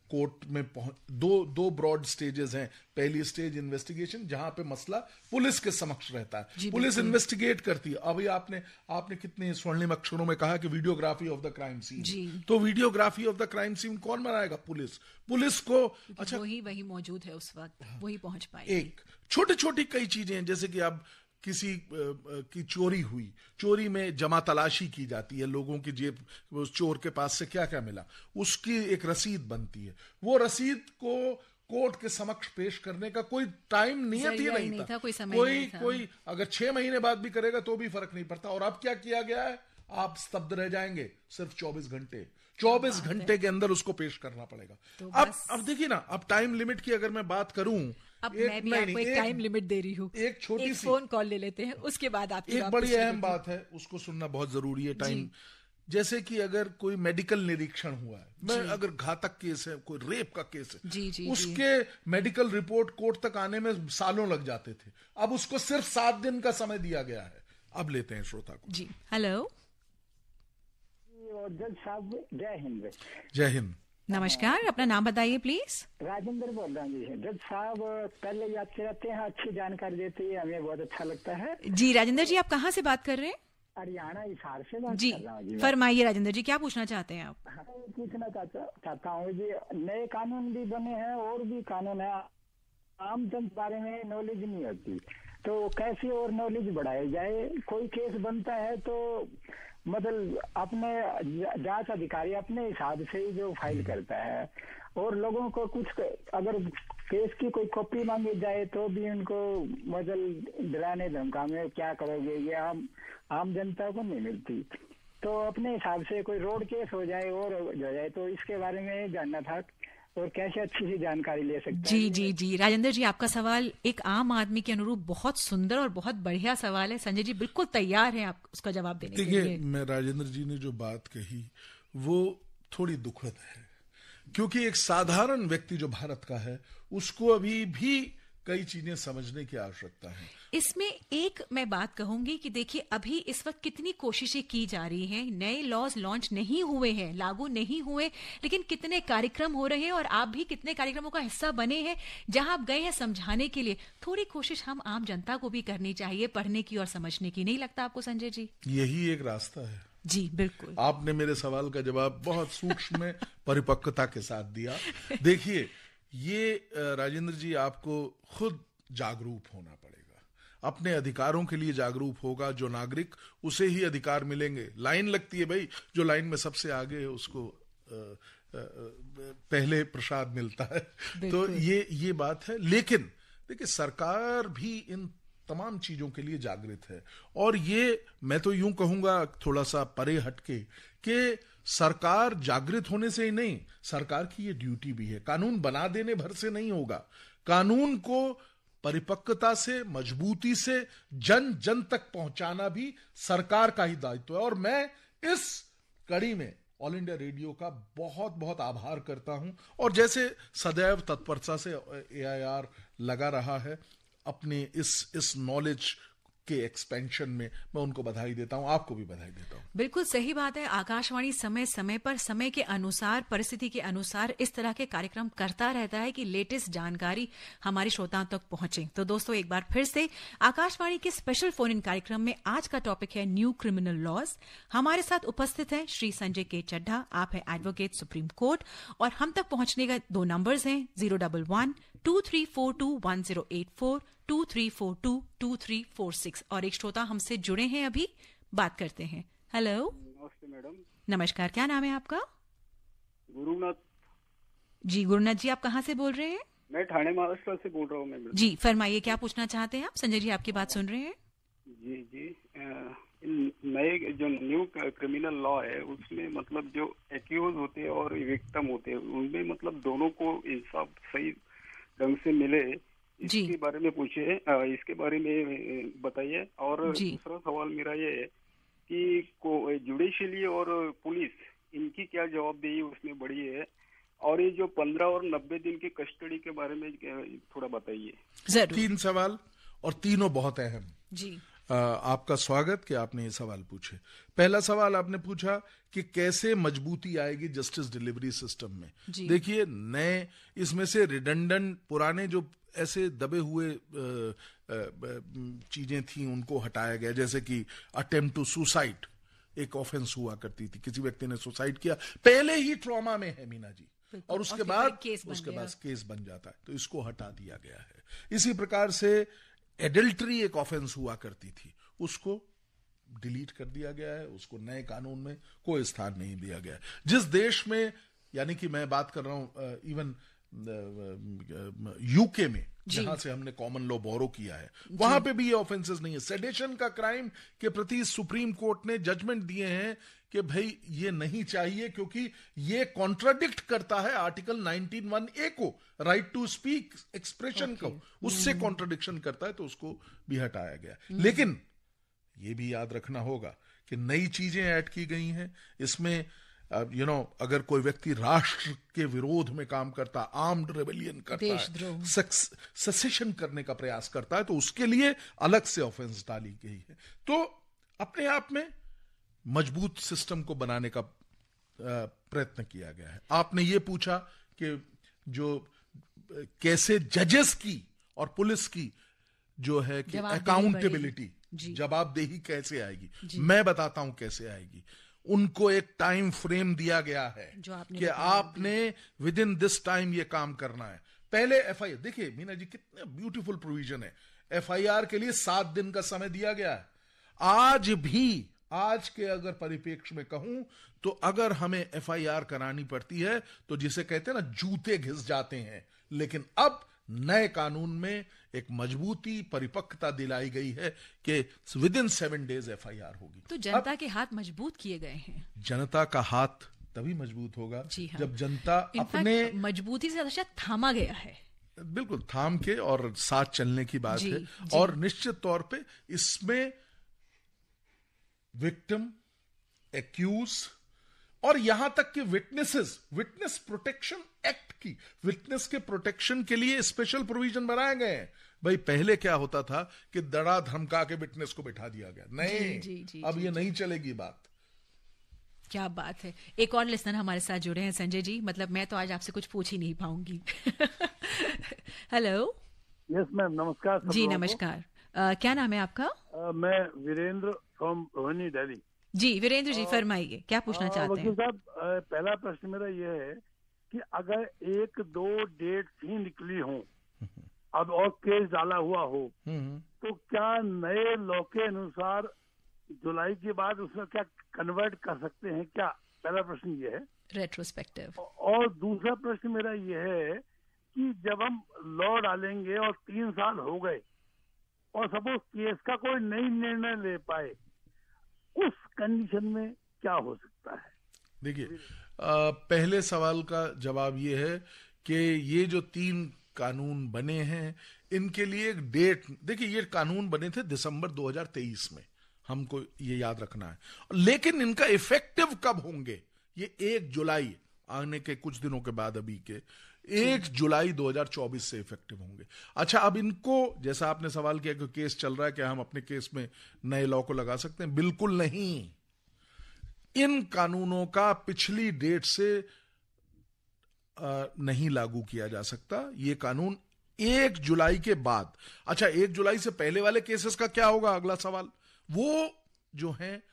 B: कोर्ट में दो ब्रॉड स्टेजेस हैं। पहली स्टेज इन्वेस्टिगेशन, जहां पे मसला पुलिस के समक्ष रहता है, पुलिस इन्वेस्टिगेट करती है। अभी आपने कितने स्वर्णिम अक्षरों में कहा कि videography of the crime scene, तो videography of the crime scene कौन बनाएगा? पुलिस को।
A: अच्छा, वही मौजूद है उस वक्त, वही पहुंच पाएगी।
B: एक छोटी कई चीजें हैं, जैसे कि अब किसी की चोरी हुई, चोरी में जमा तलाशी की जाती है, लोगों की जेब, उस चोर के पास से क्या क्या मिला, उसकी एक रसीद बनती है। वो रसीद को कोर्ट के समक्ष पेश करने का कोई टाइम नियत ही नहीं था, कोई समय नहीं था। कोई अगर 6 महीने बाद भी करेगा तो भी फर्क नहीं पड़ता। और अब क्या किया गया है, आप स्तब्ध रह जाएंगे, सिर्फ 24 घंटे के अंदर उसको पेश करना पड़ेगा। तो अब देखिए ना, अब टाइम लिमिट की अगर मैं बात करूं,
A: अब मैं भी आपको एक टाइम लिमिट दे रही हूँ।
B: एक छोटी सी
A: फोन कॉल ले लेते हैं, उसके बाद आपकी
B: एक बड़ी अहम बात है, उसको सुनना बहुत जरूरी है। टाइम, जैसे कि अगर कोई मेडिकल निरीक्षण हुआ है, अगर घातक केस है, कोई रेप का केस है, उसके मेडिकल रिपोर्ट कोर्ट तक आने में सालों लग जाते थे, अब उसको सिर्फ 7 दिन का समय दिया गया है। अब लेते हैं श्रोता को।
A: जी, हेलो
E: जज साहब, जय हिंद।
B: जय हिंद।
A: नमस्कार, अपना नाम बताइए प्लीज।
E: राजेंद्र बोल रहा हूँ जी। जज साहब पहले याद से रहते हैं, अच्छी जानकारी देते हैं, हमें बहुत अच्छा लगता है।
A: जी राजेंद्र जी, आप कहाँ से बात कर रहे हैं?
E: हरियाणा हिसार से बात कर रहा हूँ जी।
A: फरमाइए राजेंद्र जी, क्या पूछना चाहते हैं आप?
E: हाँ, पूछना चाहता हूँ जी, नए कानून भी बने हैं और भी कानून है, आम जन बारे में नॉलेज नहीं होती, तो कैसे और नॉलेज बढ़ाई जाए? कोई केस बनता है तो मतलब अपने जांच अधिकारी अपने हिसाब से ही जो फाइल करता है, और लोगों को कुछ अगर केस की कोई कॉपी मांगी जाए तो भी उनको मतलब डराने धमकाने, क्या करोगे, ये आम जनता को नहीं मिलती। तो अपने हिसाब से कोई रोड केस हो जाए और हो जाए, तो इसके बारे में जानना था, और कैसे अच्छी सी जानकारी ले सकते हैं।
A: जी राजेंद्र जी, आपका सवाल एक आम आदमी के अनुरूप बहुत सुंदर और बहुत बढ़िया सवाल है। संजय जी बिल्कुल तैयार हैं आप उसका जवाब देने के लिए।
B: मैं राजेंद्र जी ने जो बात कही वो थोड़ी दुखद है, क्योंकि एक साधारण व्यक्ति जो भारत का है उसको अभी भी कई चीजें समझने की आवश्यकता है।
A: इसमें एक मैं बात कहूंगी कि देखिए अभी इस वक्त कितनी कोशिशें की जा रही हैं, नए लॉज लॉन्च नहीं हुए हैं, लागू नहीं हुए, लेकिन कितने कार्यक्रम हो रहे हैं और आप भी कितने कार्यक्रमों का हिस्सा बने हैं जहां आप गए हैं समझाने के लिए। थोड़ी कोशिश हम आम जनता को भी करनी चाहिए पढ़ने की और समझने की, नहीं लगता आपको संजय जी?
B: यही एक रास्ता है।
A: जी बिल्कुल,
B: आपने मेरे सवाल का जवाब बहुत सूक्ष्म परिपक्वता के साथ दिया। देखिए ये राजेंद्र जी, आपको खुद जागरूक होना पड़ेगा, अपने अधिकारों के लिए जागरूक होगा जो नागरिक, उसे ही अधिकार मिलेंगे। लाइन लगती है भाई, जो लाइन में सबसे आगे है उसको पहले प्रसाद मिलता है। तो ये बात है। लेकिन देखिए सरकार भी इन तमाम चीजों के लिए जागृत है, और ये मैं तो यूं कहूंगा थोड़ा सा परे हटके कि सरकार जागृत होने से ही नहीं, सरकार की ये ड्यूटी भी है। कानून बना देने भर से नहीं होगा, कानून को परिपक्वता से, मजबूती से जन जन तक पहुंचाना भी सरकार का ही दायित्व है। और मैं इस कड़ी में ऑल इंडिया रेडियो का बहुत बहुत आभार करता हूं, और जैसे सदैव तत्परता से AIR लगा रहा है अपने इस नॉलेज के एक्सपेंशन में, मैं उनको बधाई देता हूं, आपको भी बधाई देता हूं।
A: बिल्कुल सही बात है। आकाशवाणी समय समय पर, समय के अनुसार, परिस्थिति के अनुसार इस तरह के कार्यक्रम करता रहता है कि लेटेस्ट जानकारी हमारे श्रोताओं तक पहुंचे। तो दोस्तों एक बार फिर से आकाशवाणी के स्पेशल फोन इन कार्यक्रम में आज का टॉपिक है न्यू क्रिमिनल लॉज। हमारे साथ उपस्थित हैं श्री संजय के चड्ढा, आप है एडवोकेट सुप्रीम कोर्ट, और हम तक पहुंचने का 2 नंबर्स हैं 011-2342-1084, 2342-2346। और एक श्रोता हमसे जुड़े हैं, अभी बात करते हैं। हेलो,
F: नमस्ते मैडम।
A: नमस्कार, क्या नाम है आपका?
F: गुरुनाथ
A: जी। गुरुनाथ जी, आप कहाँ से बोल रहे हैं?
F: मैं ठाणे महाराष्ट्र से बोल रहा हूँ मैडम।
A: जी फरमाइए, क्या पूछना चाहते हैं आप? संजय जी आपकी बात सुन रहे हैं।
F: जी जी, नए जो न्यू क्रिमिनल लॉ है उसमें मतलब जो एक्यूज होते हैं और विक्टिम होते हैं उनमें मतलब दोनों को इंसाफ सही ढंग से मिले, इसके बारे में पूछिए, इसके बारे में बताइए। और दूसरा सवाल मेरा ये है कि जुडिशियली और पुलिस, इनकी क्या जवाबदेही उसमें बड़ी है, और ये जो 15 और 90 दिन की कस्टडी के बारे में थोड़ा बताइए।
B: 3 सवाल और तीनों बहुत अहम।
A: जी
B: आपका स्वागत कि आपने ये सवाल पूछे। पहला सवाल आपने पूछा कि कैसे मजबूती आएगी जस्टिस डिलीवरी सिस्टम में। देखिए नए इसमें से रिडंडेंट पुराने जो ऐसे दबे हुए चीजें थी उनको हटाया गया, जैसे कि अटेम्प्ट टू सुसाइड एक ऑफेंस हुआ करती थी, किसी व्यक्ति ने सुसाइड किया, पहले ही ट्रॉमा में है मीना जी, और उसके बाद केस बन जाता है, तो इसको हटा दिया गया है। इसी प्रकार से एडल्ट्री एक ऑफेंस हुआ करती थी, उसको डिलीट कर दिया गया है, उसको नए कानून में कोई स्थान नहीं दिया गया है। जिस देश में, यानी कि मैं बात कर रहा हूं इवन यूके में, जहां से हमने कॉमन लॉ बोरो किया है, वहां पे भी ये ऑफेंसेस नहीं है। सेडेशन का क्राइम के प्रति सुप्रीम कोर्ट ने जजमेंट दिए हैं कि भाई ये नहीं चाहिए, क्योंकि ये कॉन्ट्राडिक्ट करता है आर्टिकल 19(1)(a) को, राइट टू स्पीक एक्सप्रेशन को, उससे कॉन्ट्राडिक्शन करता है, तो उसको भी हटाया गया। लेकिन ये भी याद रखना होगा कि नई चीजें ऐड की गई हैं इसमें। अगर कोई व्यक्ति राष्ट्र के विरोध में काम करता, आर्म्ड रेबेलियन करता है, सेसेशन करने का प्रयास करता है, तो उसके लिए अलग से ऑफेंस डाली गई है। तो अपने आप में मजबूत सिस्टम को बनाने का प्रयत्न किया गया है। आपने ये पूछा कि जो कैसे जजेस की और पुलिस की जो है कि अकाउंटेबिलिटी, जवाबदेही कैसे आएगी, मैं बताता हूं कैसे आएगी। उनको एक टाइम फ्रेम दिया गया है कि आपने विद इन दिस टाइम ये काम करना है। पहले FIR, देखिए मीना जी कितने ब्यूटीफुल प्रोविजन है, FIR के लिए 7 दिन का समय दिया गया है। आज भी, आज के अगर परिप्रेक्ष्य में कहूं तो अगर हमें FIR करानी पड़ती है तो जिसे कहते हैं ना जूते घिस जाते हैं, लेकिन अब नए कानून में एक मजबूती, परिपक्वता दिलाई गई है कि विद इन 7 डेज FIR होगी।
A: तो जनता के हाथ मजबूत किए गए हैं।
B: जनता का हाथ तभी मजबूत होगा जब जनता अपने
A: मजबूती से अच्छा थामा गया है,
B: बिल्कुल थाम के और साथ चलने की बात है। और निश्चित तौर पे इसमें विक्टिम, एक्यूज और यहां तक कि विटनेस प्रोटेक्शन एक्ट की विटनेस के प्रोटेक्शन के लिए स्पेशल प्रोविजन बनाए गए हैं। भाई पहले क्या होता था कि दड़ा धमका के विटनेस को बिठा दिया गया, नहीं अब ये नहीं चलेगी बात।
A: क्या बात है। एक और लिसनर हमारे साथ जुड़े हैं संजय जी, मतलब मैं तो आज आपसे कुछ पूछ ही नहीं पाऊंगी। हेलो।
G: यस मैम, नमस्कार
A: जी नमस्कार। क्या नाम है आपका?
G: मैं वीरेंद्र फ्रॉम रोहिणी, दिल्ली।
A: जी वीरेंद्र जी फरमाइए, क्या पूछना चाहते हैं?
G: वकील साहब, पहला प्रश्न मेरा यह है कि अगर 1-2 डेट ही निकली हो अब और केस डाला हुआ हो, तो क्या नए लॉ के अनुसार जुलाई के बाद उसमें क्या कन्वर्ट कर सकते हैं क्या? पहला प्रश्न ये है,
A: रेट्रोस्पेक्टिव।
G: और दूसरा प्रश्न मेरा ये है कि जब हम लॉ डालेंगे और 3 साल हो गए और सपोज केस का कोई नई निर्णय ले पाए, उस कंडीशन में क्या हो सकता है?
B: देखिए, पहले सवाल का जवाब ये है कि ये जो 3 कानून बने हैं इनके लिए एक डेट, देखिए ये कानून बने थे दिसंबर 2023 में, हमको ये याद रखना है, लेकिन इनका इफेक्टिव कब होंगे? ये 1 जुलाई आने के कुछ दिनों के बाद, अभी के 1 जुलाई 2024 से इफेक्टिव होंगे। अच्छा, अब इनको, जैसा आपने सवाल किया कि केस चल रहा है, क्या हम अपने केस में नए लॉ को लगा सकते हैं? बिल्कुल नहीं। इन कानूनों का पिछली डेट से नहीं लागू किया जा सकता। ये कानून 1 जुलाई के बाद। अच्छा, 1 जुलाई से पहले वाले केसेस का क्या होगा? अगला सवाल। वो जो है,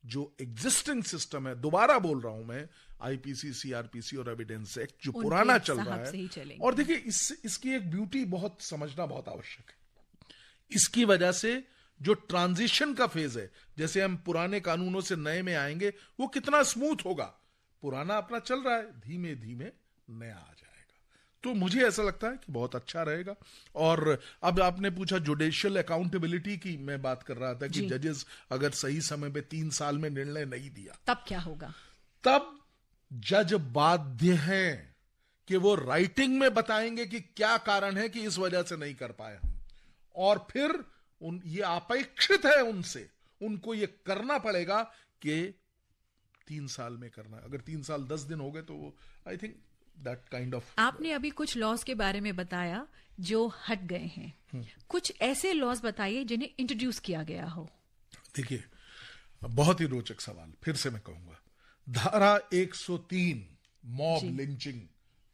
B: जो एग्जिस्टिंग सिस्टम है, दोबारा बोल रहा हूं मैं, आईपीसी, सीआरपीसी और एविडेंस एक्ट जो पुराना चल रहा है, और देखिए इसकी एक ब्यूटी बहुत समझना बहुत आवश्यक है। इसकी वजह से जो ट्रांजिशन का फेज है, जैसे हम पुराने कानूनों से नए में आएंगे, वो कितना स्मूथ होगा। पुराना अपना चल रहा है, धीमे धीमे नया आ जाएगा। तो मुझे ऐसा लगता है कि बहुत अच्छा रहेगा। और अब आपने पूछा जुडिशियल अकाउंटेबिलिटी की, मैं बात कर रहा था कि जजेस अगर सही समय पे 3 साल में निर्णय नहीं दिया,
A: तब क्या होगा? तब
B: जज बाध्य हैं कि वो राइटिंग में बताएंगे कि क्या कारण है कि इस वजह से नहीं कर पाए हम, और फिर ये अपेक्षित है उनसे, उनको ये करना पड़ेगा कि 3 साल में करना। अगर 3 साल 10 दिन हो गए तो वो, I think that kind of.
A: आपने अभी कुछ लॉज के बारे में बताया जो हट गए हैं, कुछ ऐसे लॉज बताइए जिन्हें इंट्रोड्यूस किया गया हो।
B: देखिए, बहुत ही रोचक सवाल, फिर से मैं कहूंगा, धारा 103 मॉब लिंचिंग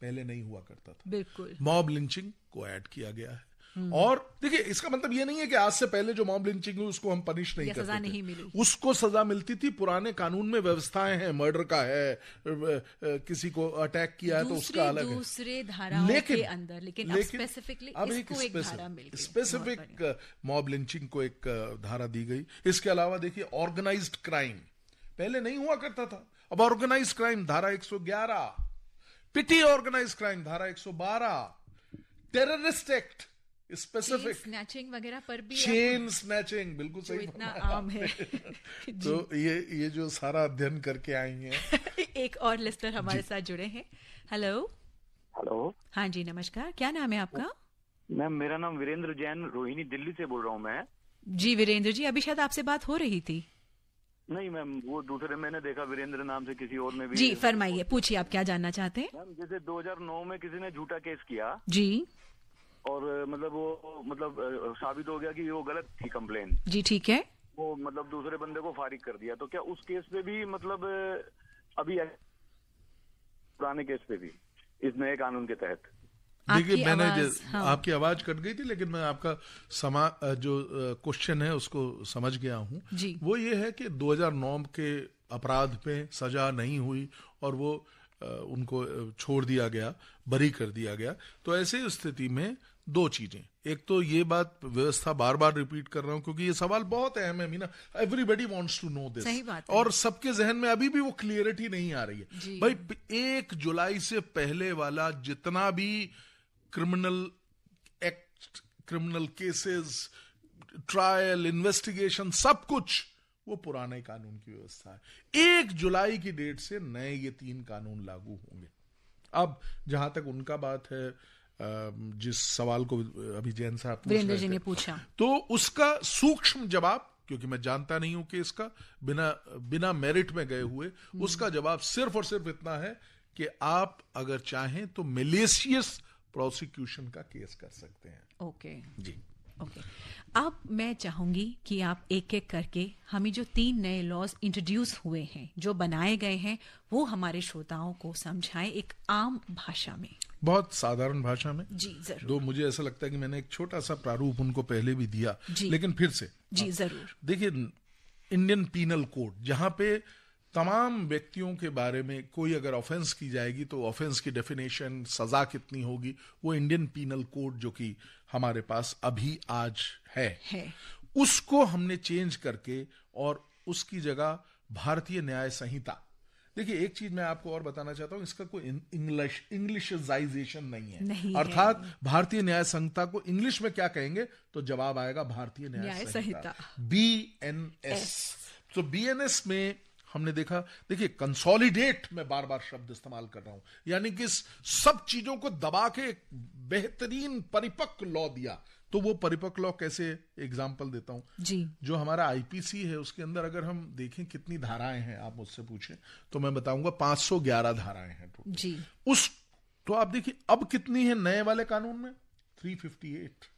B: पहले नहीं हुआ करता था।
A: बिल्कुल,
B: मॉब लिंचिंग को ऐड किया गया है। और देखिए, इसका मतलब ये नहीं है कि आज से पहले जो मॉब लिंचिंग हुई उसको हम पनिश नहीं करते,
A: सजा नहीं मिली।
B: उसको सजा मिलती थी। पुराने कानून में व्यवस्थाएं हैं, मर्डर का है, किसी को अटैक किया है तो उसका अलग है,
A: दूसरे धाराओं के अंदर, लेकिन स्पेसिफिकली इसको एक धारा मिल गई,
B: स्पेसिफिक मॉब लिंचिंग को एक धारा दी गई। इसके अलावा देखिए, ऑर्गेनाइज्ड क्राइम पहले नहीं हुआ करता था, अब ऑर्गेनाइज्ड क्राइम धारा 111, पिटी ऑर्गेनाइज्ड क्राइम धारा 112, टेररिस्ट एक्ट स्पेसिफिक,
A: स्नैचिंग वगैरह पर भी,
B: चेन स्नैचिंग, बिल्कुल सही,
A: इतना आम है।
B: तो ये जो सारा अध्ययन करके आई हैं।
A: एक और लिस्टर हमारे साथ जुड़े हैं। हेलो। हाँ जी नमस्कार, क्या नाम है आपका?
H: मैम, मेरा नाम वीरेंद्र जैन, रोहिणी, दिल्ली से बोल रहा हूँ मैं।
A: जी वीरेंद्र जी, अभी शायद आपसे बात हो रही थी।
H: नहीं मैम, वो दूसरे, मैंने देखा वीरेंद्र नाम से किसी और में भी।
A: जी फरमाइए, पूछिए आप क्या जानना चाहते हैं।
H: मैम, जैसे 2009 में किसी ने झूठा केस किया
A: जी,
H: और मतलब साबित हो गया कि वो गलत थी कंप्लेन
A: जी, ठीक है,
H: वो मतलब दूसरे बंदे को फारिग कर दिया, तो क्या उस केस पे भी मतलब अभी पुराने केस पे भी इस नए कानून के तहत?
B: देखिए, मैंने आपकी आवाज कट गई थी, लेकिन मैं आपका जो क्वेश्चन है उसको समझ गया हूँ। वो ये है कि 2009 के अपराध पे सजा नहीं हुई और वो उनको छोड़ दिया गया, बरी कर दिया गया। तो ऐसे स्थिति में 2 चीजें, एक तो ये बात व्यवस्था, बार बार रिपीट कर रहा हूं क्योंकि ये सवाल बहुत अहम है Meena, everybody wants to know this, और सबके जहन में अभी भी वो क्लियरिटी नहीं आ रही है। भाई 1 जुलाई से पहले वाला जितना भी criminal act, criminal cases, trial, investigation, सब कुछ वो पुराने कानून की व्यवस्था है। 1 जुलाई की डेट से नए ये 3 कानून लागू होंगे। अब जहां तक उनका बात है, जिस सवाल को अभी जैन साहब
A: वीरेंद्र जी ने पूछा,
B: तो उसका सूक्ष्म जवाब क्योंकि मैं जानता नहीं हूं केस का, बिना मेरिट में गए हुए, उसका जवाब सिर्फ और सिर्फ इतना है कि आप अगर चाहें तो मैलिशियस प्रोसिक्यूशन का केस कर सकते हैं।
A: ओके
B: जी,
A: ओके। अब मैं चाहूंगी कि आप एक एक करके हमें जो 3 नए लॉज इंट्रोड्यूस हुए हैं, जो बनाए गए हैं, वो हमारे श्रोताओं को समझाएं एक आम भाषा में,
B: बहुत साधारण भाषा में।
A: जी जरूर।
B: दो, मुझे ऐसा लगता है कि मैंने एक छोटा सा प्रारूप उनको पहले भी दिया, लेकिन फिर से
A: जी जरूर।
B: देखिए, इंडियन पीनल कोड, जहां पे तमाम व्यक्तियों के बारे में कोई अगर ऑफेंस की जाएगी तो ऑफेंस की डेफिनेशन, सजा कितनी होगी, वो इंडियन पीनल कोड जो कि हमारे पास अभी आज है, उसको हमने चेंज करके और उसकी जगह भारतीय न्याय संहिता। देखिए, एक चीज मैं आपको और बताना चाहता हूं, इसका कोई इंग्लिशाइजेशन नहीं है, अर्थात भारतीय न्याय संहिता को इंग्लिश में क्या कहेंगे तो जवाब आएगा भारतीय न्याय संहिता, BNS। तो BNS में हमने देखा, देखिए कंसोलिडेट में बार बार शब्द इस्तेमाल कर रहा हूं, यानी कि सब चीजों को दबा के एक बेहतरीन परिपक्व लॉ दिया। तो वो परिपक्व लॉ कैसे, एग्जांपल देता हूं
A: जी।
B: जो हमारा IPC है उसके अंदर अगर हम देखें कितनी धाराएं हैं, आप मुझसे पूछें तो मैं बताऊंगा 511 धाराएं हैं टोटल
A: जी।
B: तो आप देखिए अब कितनी है नए वाले कानून में, 358।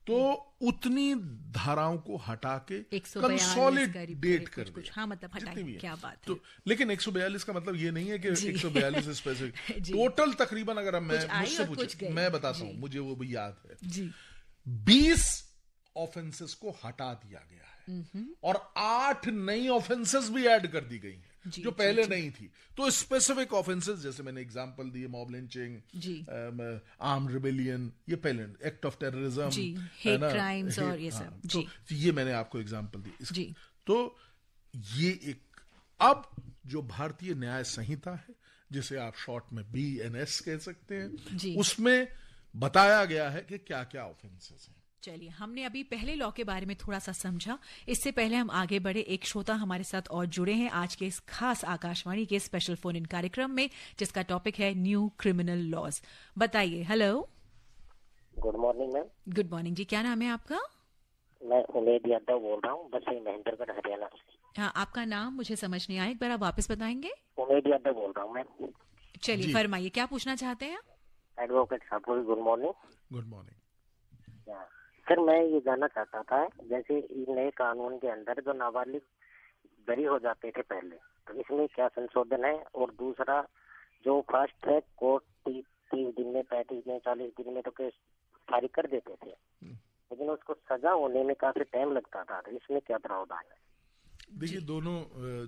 B: तो उतनी धाराओं को हटा के कंसोलिडेट कर दिया।
A: हाँ, मतलब हटाएंगे, क्या बात
B: तो, लेकिन 142 का मतलब ये नहीं है कि 142 स्पेसिफिक, टोटल तकरीबन अगर मुझसे पूछे, मैं बताता हूं, मुझे वो भी याद है जी। 20 ऑफेंसेस को हटा दिया गया है और 8 नई ऑफेंसेस भी ऐड कर दी गई हैं जो पहले नहीं थी। तो स्पेसिफिक ऑफेंसेस जैसे मैंने एग्जांपल दिए, मॉब लिंचिंग, आर्म रिबेलियन, ये पहले act of terrorism,
A: hate crimes और ये सब जी।
B: तो ये मैंने आपको एग्जांपल दी। तो ये एक, अब जो भारतीय न्याय संहिता है जिसे आप शॉर्ट में BNS कह सकते हैं, उसमें बताया गया है कि क्या क्या ऑफेंसेस हैं।
A: चलिए, हमने अभी पहले लॉ के बारे में थोड़ा सा समझा। इससे पहले हम आगे बढ़े, एक श्रोता हमारे साथ और जुड़े हैं आज के इस खास आकाशवाणी के स्पेशल फोन इन कार्यक्रम में, जिसका टॉपिक है न्यू क्रिमिनल लॉज। बताइए। Hello,
I: good morning ma'am.
A: Good morning जी, क्या नाम है आपका?
I: मैं उमेद यादव बोल रहा हूँ, बस महेंद्रगढ़ हरियाणा से।
A: हाँ, आपका नाम मुझे समझ नहीं आया, एक बार आप वापस बताएंगे?
I: उमेद यादव बोल रहा हूँ मैम।
A: चलिए फरमाइए, क्या पूछना चाहते हैं?
I: एडवोकेट साहब को good morning.
B: Good morning
I: sir, मैं ये जानना चाहता था, जैसे नए कानून के अंदर जो नाबालिग बरी हो जाते थे पहले, तो इसमें क्या संशोधन है? और दूसरा, जो फास्ट ट्रैक कोर्ट 30 दिन में, 35 दिन, 40 दिन में तो केस खारिज कर देते थे, लेकिन उसको सजा होने में काफी टाइम लगता था, तो इसमें क्या प्रावधान है?
B: देखिए, दोनों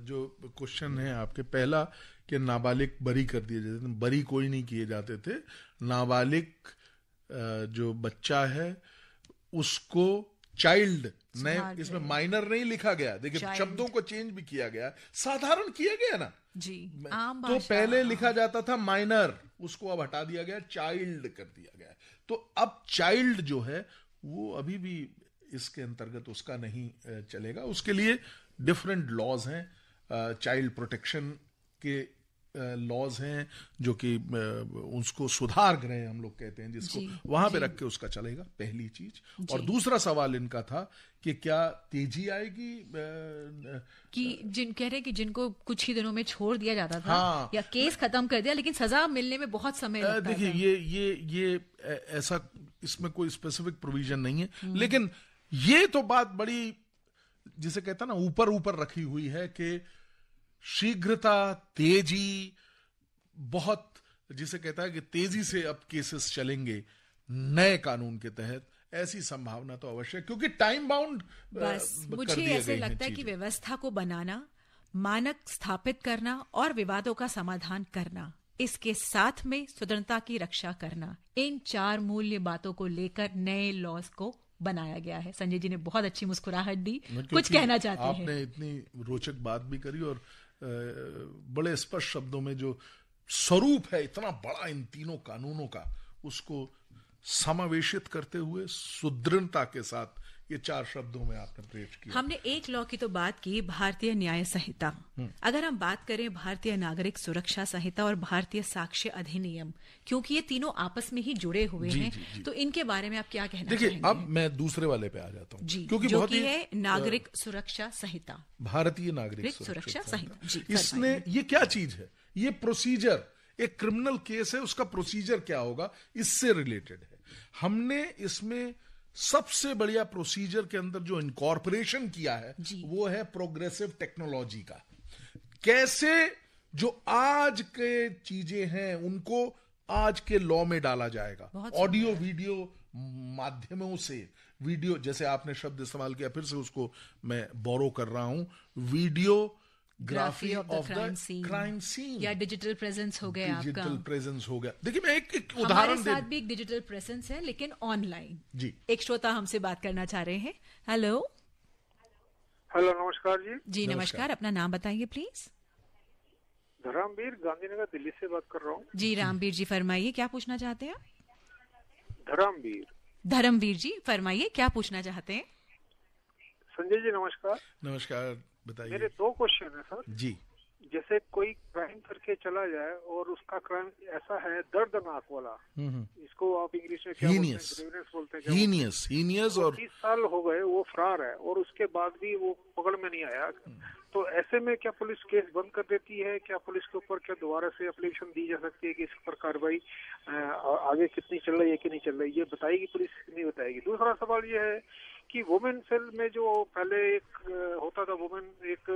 B: जो क्वेश्चन है आपके, पहला कि नाबालिग बरी कर दिए जाते थे, बरी कोई नहीं किए जाते थे। नाबालिग जो बच्चा है उसको चाइल्ड, नए इसमें माइनर नहीं लिखा गया, देखिए शब्दों को चेंज भी किया गया, साधारण किया गया ना
A: जी।
B: तो पहले लिखा जाता था माइनर, उसको अब हटा दिया गया, चाइल्ड कर दिया गया। तो अब चाइल्ड जो है वो अभी भी इसके अंतर्गत उसका नहीं चलेगा, उसके लिए डिफरेंट लॉज हैं, चाइल्ड प्रोटेक्शन के लॉज हैं जो कि उसको सुधार गृह हम लोग कहते हैं, जिसको वहां पे रख के उसका चलेगा, पहली चीज। और दूसरा सवाल इनका था कि क्या तेजी आएगी
A: कि कह रहे कि जिनको कुछ ही दिनों में छोड़ दिया जाता था, या केस खत्म कर दिया लेकिन सजा मिलने में बहुत समय लगता था।
B: देखिए, ये ऐसा, इसमें कोई स्पेसिफिक प्रोविजन नहीं है, लेकिन ये तो बात बड़ी, जिसे कहता ना, ऊपर रखी हुई है कि शीघ्रता, तेजी, बहुत, जिसे कहता है कि तेजी से अब केसेस चलेंगे नए कानून के तहत, ऐसी संभावना तो अवश्य, क्योंकि टाइम बाउंड
A: बस मुझे ऐसे लगता है कि व्यवस्था को बनाना, मानक स्थापित करना और विवादों का समाधान करना, इसके साथ में स्वतंत्रता की रक्षा करना, इन 4 मूल्य बातों को लेकर नए लॉज को बनाया गया है। संजय जी ने बहुत अच्छी मुस्कुराहट दी, कुछ कहना चाहते हैं?
B: आपने इतनी रोचक बात भी करी और बड़े स्पष्ट शब्दों में जो स्वरूप है इतना बड़ा इन तीनों कानूनों का, उसको समावेशित करते हुए सुदृढ़ता के साथ ये 4 शब्दों में आपने पेश किया।
A: हमने एक लॉ की तो बात की, भारतीय न्याय संहिता। अगर हम बात करें भारतीय नागरिक सुरक्षा संहिता और भारतीय साक्ष्य अधिनियम, क्योंकि ये तीनों आपस में ही जुड़े हुए हैं, तो इनके बारे में आप क्या कहना चाहेंगे?
B: देखिए, अब मैं दूसरे वाले पे आ जाता हूँ,
A: क्योंकि जो कि है नागरिक सुरक्षा संहिता,
B: भारतीय नागरिक सुरक्षा
A: संहिता।
B: इसने ये क्या चीज है? ये प्रोसीजर, एक क्रिमिनल केस है, उसका प्रोसीजर क्या होगा, इससे रिलेटेड है। हमने इसमें सबसे बढ़िया प्रोसीजर के अंदर जो इनकॉर्पोरेशन किया है वो है प्रोग्रेसिव टेक्नोलॉजी का। कैसे जो आज के चीजें हैं उनको आज के लॉ में डाला जाएगा, ऑडियो वीडियो माध्यमों से। वीडियो, जैसे आपने शब्द इस्तेमाल किया, फिर से उसको मैं बोरो कर रहा हूं, videography of the crime scene,
A: या डिजिटल प्रेजेंस हो गया, आपका
B: डिजिटल प्रेजेंस हो गया। देखिए, मैं एक उदाहरण
A: हमारे साथ भी एक डिजिटल प्रेजेंस है, लेकिन ऑनलाइन।
B: जी,
A: एक श्रोता हमसे बात करना चाह रहे हैं। हेलो
C: हेलो, नमस्कार जी।
A: जी नमस्कार, अपना नाम बताइए प्लीज।
C: धर्मवीर, गांधीनगर, दिल्ली से बात कर रहा हूँ।
A: जी रामवीर जी, फरमाइए, क्या पूछना चाहते हैं?
C: धर्मवीर
A: जी फरमाइए, क्या पूछना चाहते हैं?
C: संजय जी नमस्कार।
B: नमस्कार, बताइए।
C: मेरे 2 क्वेश्चन है सर
B: जी।
C: जैसे कोई क्राइम करके चला जाए और उसका क्राइम ऐसा है दर्दनाक वाला, इसको आप इंग्लिश में क्या बोलते हैं?
B: हीनियस। और
C: 30 साल हो गए वो फरार है और उसके बाद भी वो पकड़ में नहीं आया, तो ऐसे में क्या पुलिस केस बंद कर देती है? क्या पुलिस के ऊपर क्या दोबारा से एप्लीकेशन दी जा सकती है कि इस पर कार्रवाई आगे कितनी चल रही है कि नहीं चल रही, ये बताएगी पुलिस, नहीं बताएगी? दूसरा सवाल ये है कि वुमेन सेल में जो पहले एक होता था, वुमेन एक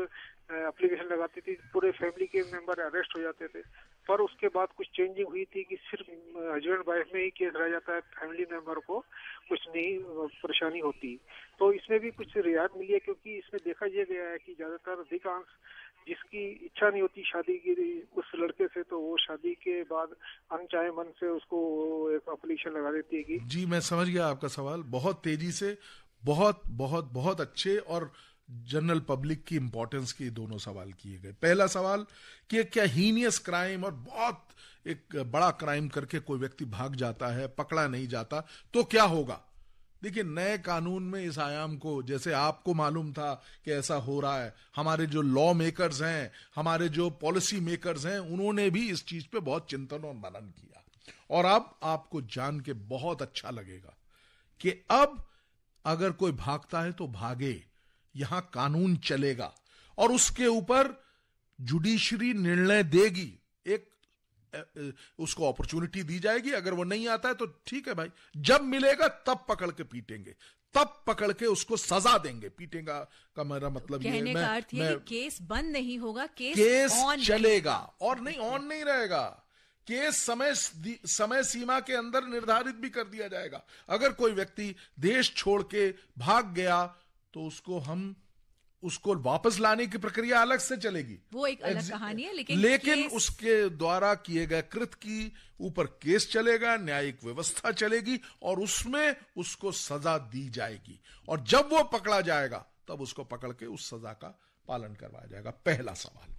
C: एप्लीकेशन लगाती थी, पूरे फैमिली के मेंबर अरेस्ट हो जाते थे, पर उसके बाद कुछ चेंजिंग हुई थी कि सिर्फ हस्बैंड वाइफ में ही केस रह जाता है, फैमिली मेंबर को कुछ नहीं परेशानी होती। तो इसमें भी कुछ रियायत मिली है, क्योंकि इसमें देखा यह गया है कि ज्यादातर अधिकांश जिसकी इच्छा नहीं होती शादी की उस लड़के से, तो वो शादी के बाद अनचाहे मन से उसको एक एप्लीकेशन लगा देती है कि।
B: जी, मैं समझ गया आपका सवाल। बहुत तेजी से, बहुत अच्छे और जनरल पब्लिक की इंपॉर्टेंस के दोनों सवाल किए गए। पहला सवाल कि क्या हीनियस क्राइम और बहुत एक बड़ा क्राइम करके कोई व्यक्ति भाग जाता है, पकड़ा नहीं जाता, तो क्या होगा? देखिए, नए कानून में इस आयाम को, जैसे आपको मालूम था कि ऐसा हो रहा है, हमारे जो लॉ मेकर्स हैं, हमारे जो पॉलिसी मेकर्स हैं, उन्होंने भी इस चीज पे बहुत चिंतन और मनन किया। और अब आपको जान के बहुत अच्छा लगेगा कि अब अगर कोई भागता है तो भागे, यहां कानून चलेगा और उसके ऊपर जुडिशरी निर्णय देगी, एक उसको अपॉर्चुनिटी दी जाएगी। अगर वो नहीं आता है तो ठीक है भाई, जब मिलेगा तब पकड़ के पीटेंगे, तब पकड़ के उसको सजा देंगे। पीटेगा का मेरा मतलब
A: ये है, का अर्थ है कि केस बंद नहीं होगा,
B: केस चलेगा। और नहीं, ऑन नहीं रहेगा, केस समय सीमा के अंदर निर्धारित भी कर दिया जाएगा। अगर कोई व्यक्ति देश छोड़ के भाग गया तो उसको वापस लाने की प्रक्रिया अलग से चलेगी,
A: वो एक अलग कहानी है।
B: लेकिन उसके द्वारा किए गए कृत्य की ऊपर केस चलेगा, न्यायिक व्यवस्था चलेगी और उसमें उसको सजा दी जाएगी। और जब वो पकड़ा जाएगा तब उसको पकड़ के उस सजा का पालन करवाया जाएगा। पहला सवाल।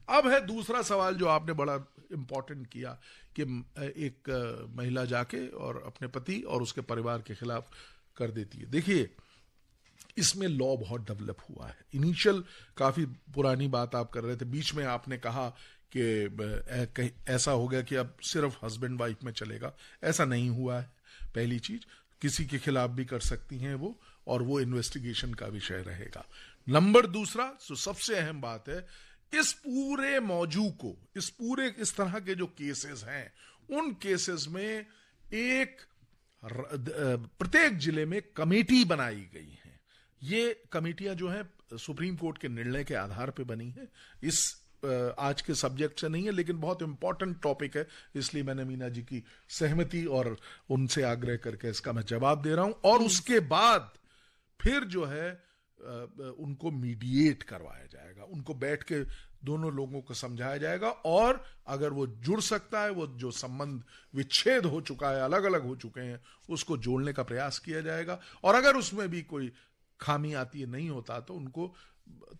B: अब है दूसरा सवाल जो आपने बड़ा इंपॉर्टेंट किया कि एक महिला जाके और अपने पति और उसके परिवार के खिलाफ कर देती है। देखिए, इसमें लॉ बहुत डेवलप हुआ है। इनिशियल काफी पुरानी बात आप कर रहे थे, बीच में आपने कहा कि ऐसा हो गया कि अब सिर्फ हस्बैंड वाइफ में चलेगा। ऐसा नहीं हुआ है। पहली चीज, किसी के खिलाफ भी कर सकती हैं वो, और वो इन्वेस्टिगेशन का विषय रहेगा। नंबर दूसरा, जो सबसे अहम बात है, इस पूरे मौजू को, इस तरह के जो केसेस हैं, उन केसेस में एक प्रत्येक जिले में कमेटी बनाई गई है। ये कमेटियां जो हैं सुप्रीम कोर्ट के निर्णय के आधार पे बनी है। इस आज के सब्जेक्ट से नहीं है, लेकिन बहुत इंपॉर्टेंट टॉपिक है, इसलिए मैंने मीना जी की सहमति और उनसे आग्रह करके इसका मैं जवाब दे रहा हूं। और उसके बाद फिर जो है उनको मीडिएट करवाया जाएगा, उनको बैठ के दोनों लोगों को समझाया जाएगा, और अगर वो जुड़ सकता है, वो जो संबंध विच्छेद हो चुका है, अलग अलग हो चुके हैं, उसको जोड़ने का प्रयास किया जाएगा। और अगर उसमें भी कोई खामी आती है, नहीं होता, तो उनको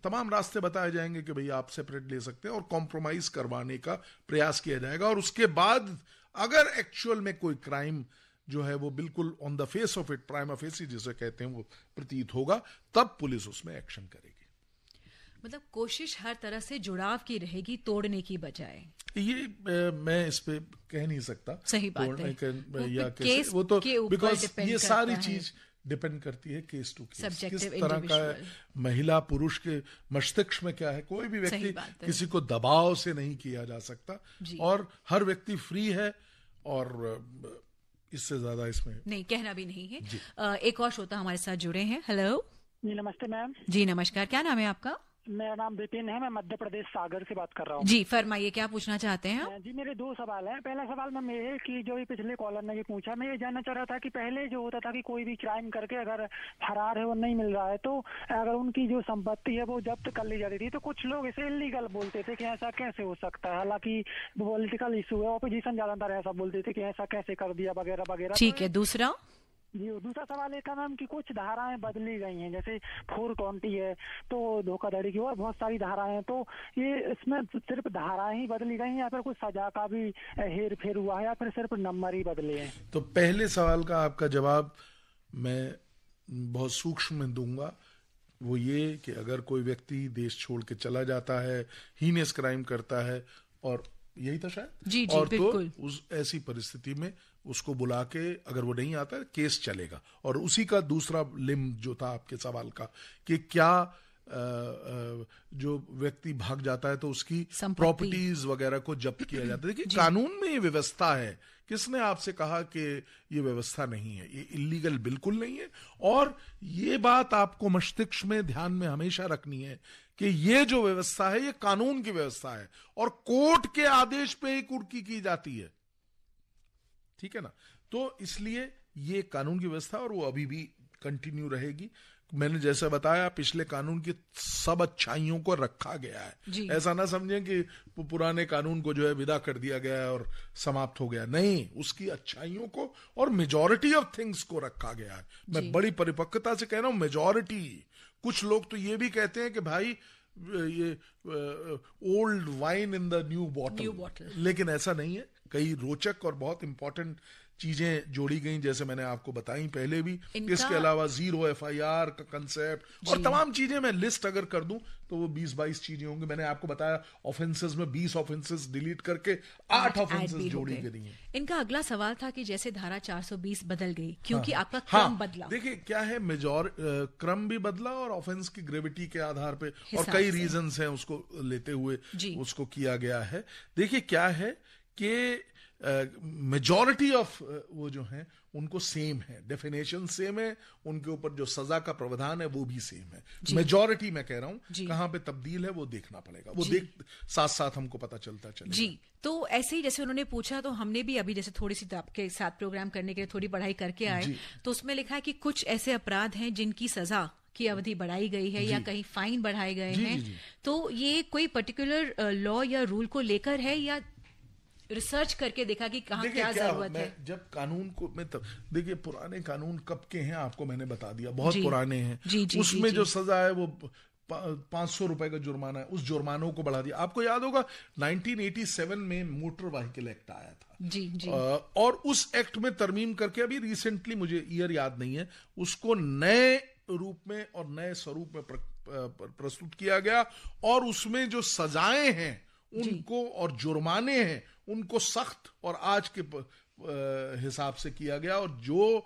B: तमाम रास्ते बताए जाएंगे कि भाई आप सेपरेट ले सकते हैं, और कॉम्प्रोमाइज करवाने का प्रयास किया जाएगा। और उसके बाद अगर एक्चुअल में कोई क्राइम जो है वो बिल्कुल on the face of it, prima facie जिसे कहते हैं, वो प्रतीत होगा, तब पुलिस उसमें एक्शन करेगी।
A: मतलब कोशिश हर तरह से जुड़ाव की रहेगी, तोड़ने की बजाय।
B: ये मैं इस पे कह नहीं सकता,
A: सही बात है,
B: या केस वो तो बिकॉज ये सारी चीज डिपेंड करती है केस टू केस, किस तरह का महिला पुरुष के मस्तिष्क में क्या है। कोई भी व्यक्ति किसी को दबाव से नहीं किया जा सकता, और हर व्यक्ति फ्री है, और इससे ज्यादा इसमें
A: नहीं कहना भी नहीं है। एक और श्रोता हमारे साथ जुड़े हैं। हेलो
J: जी नमस्ते मैम।
A: जी नमस्कार, क्या नाम है आपका?
J: मेरा नाम विपिन है, मैं मध्य प्रदेश सागर से बात कर रहा हूँ।
A: जी फरमाइए, क्या पूछना चाहते हैं?
J: जी मेरे 2 सवाल हैं। पहला सवाल मैम ये है कि जो पिछले कॉलर ने भी पूछा, मैं ये जानना चाह रहा था कि पहले जो होता था कि कोई भी क्राइम करके अगर फरार है और नहीं मिल रहा है, तो अगर उनकी जो संपत्ति है वो जब्त कर ली जाती थी, तो कुछ लोग इसे इलीगल बोलते थे कि ऐसा कैसे हो सकता है। हालांकि पॉलिटिकल इशू है, ऑपोजिशन ज्यादातर ऐसा बोलते थे कि ऐसा कैसे कर दिया वगैरह वगैरह।
A: ठीक है, दूसरा
J: जी दूसरा सवाल एक है मैम कि कुछ धाराएं बदली गई हैं, जैसे 420 है तो धोखाधड़ी की, और बहुत सारी धाराएं हैं, तो ये इसमें सिर्फ धाराएं ही बदली गई हैं या फिर कुछ सजा का भी हेर फेर हुआ है या फिर सिर्फ नंबर ही बदले हैं?
B: तो पहले सवाल का आपका जवाब मैं बहुत सूक्ष्म में दूंगा, वो ये कि अगर कोई व्यक्ति देश छोड़ के चला जाता है, हीनियस क्राइम करता है, और यही था शायद,
A: जी,
B: और
A: बिल्कुल।
B: तो उस ऐसी परिस्थिति में उसको बुला के, अगर वो नहीं आता, केस चलेगा। और उसी का दूसरा लिम जो था आपके सवाल का, कि क्या जो व्यक्ति भाग जाता है तो उसकी प्रॉपर्टीज वगैरह को जब्त किया जाता है। देखिए कानून में ये व्यवस्था है, किसने आपसे कहा कि ये व्यवस्था नहीं है? ये इलीगल बिल्कुल नहीं है। और ये बात आपको मस्तिष्क में ध्यान में हमेशा रखनी है कि ये जो व्यवस्था है ये कानून की व्यवस्था है, और कोर्ट के आदेश पे ही कुर्की की जाती है, ठीक है ना। तो इसलिए ये कानून की व्यवस्था, और वो अभी भी कंटिन्यू रहेगी। मैंने जैसे बताया, पिछले कानून की सब अच्छाइयों को रखा गया है। ऐसा ना समझें कि पुराने कानून को जो है विदा कर दिया गया है और समाप्त हो गया, नहीं, उसकी अच्छाइयों को और मेजॉरिटी ऑफ थिंग्स को रखा गया है। मैं बड़ी परिपक्वता से कह रहा हूं, मेजॉरिटी। कुछ लोग तो ये भी कहते हैं कि भाई ये old wine in the new bottle, लेकिन ऐसा नहीं है। कई रोचक और बहुत इंपॉर्टेंट चीजें जोड़ी गई, जैसे मैंने आपको बताई पहले भी। इसके अलावा 0 FIR का कंसेप्ट और तमाम चीजें, मैं लिस्ट अगर कर दूं तो वो 20-22 चीजें होंगी। मैंने आपको बताया ऑफेंसेस में 20 ऑफेंसेस डिलीट करके 8 ऑफेंसेस जोड़ी गई हैं।
A: इनका अगला सवाल था कि जैसे धारा 420 बदल गई, क्योंकि आपका क्रम बदला।
B: देखिए क्या है, क्रम भी बदला और ऑफेंस की ग्रेविटी के आधार पे और कई रीजंस हैं उसको लेते हुए उसको किया गया है। देखिए क्या है कि मेजॉरिटी ऑफ वो जो हैं उनको सेम है, डेफिनेशन सेम है, उनके ऊपर जो सजा का प्रावधान है वो भी सेम है। मेजॉरिटी मैं कह रहा हूं, कहां पे तब्दील है वो देखना पड़ेगा, वो साथ साथ हमको पता चलता चलेगा।
A: जी, तो ऐसे ही जैसे उन्होंने पूछा, तो हमने भी अभी जैसे थोड़ी सी आपके साथ प्रोग्राम करने के लिए थोड़ी पढ़ाई करके आए, तो उसमें लिखा है कि कुछ ऐसे अपराध हैं जिनकी सजा की अवधि बढ़ाई गई है या कहीं फाइन बढ़ाए गए हैं। तो ये कोई पर्टिकुलर लॉ या रूल को लेकर है या रिसर्च करके देखा कि कहाँ क्या जरूरत है?
B: जब कानून को मैं तब देखिए, पुराने कानून कब के हैं आपको मैंने बता दिया, बहुत पुराने हैं। उसमें जो सजा है वो 500 रुपए का जुर्माना है, उस जुर्मानों को बढ़ा दिया। आपको याद होगा 1987 में मोटर व्हीकल एक्ट आया था, और उस एक्ट में तरमीम करके अभी रिसेंटली, मुझे ईयर याद नहीं है, उसको नए रूप में और नए स्वरूप में प्रस्तुत किया गया, और उसमें जो सजाएं हैं उनको और जुर्माने हैं उनको सख्त और आज के हिसाब से किया गया, और जो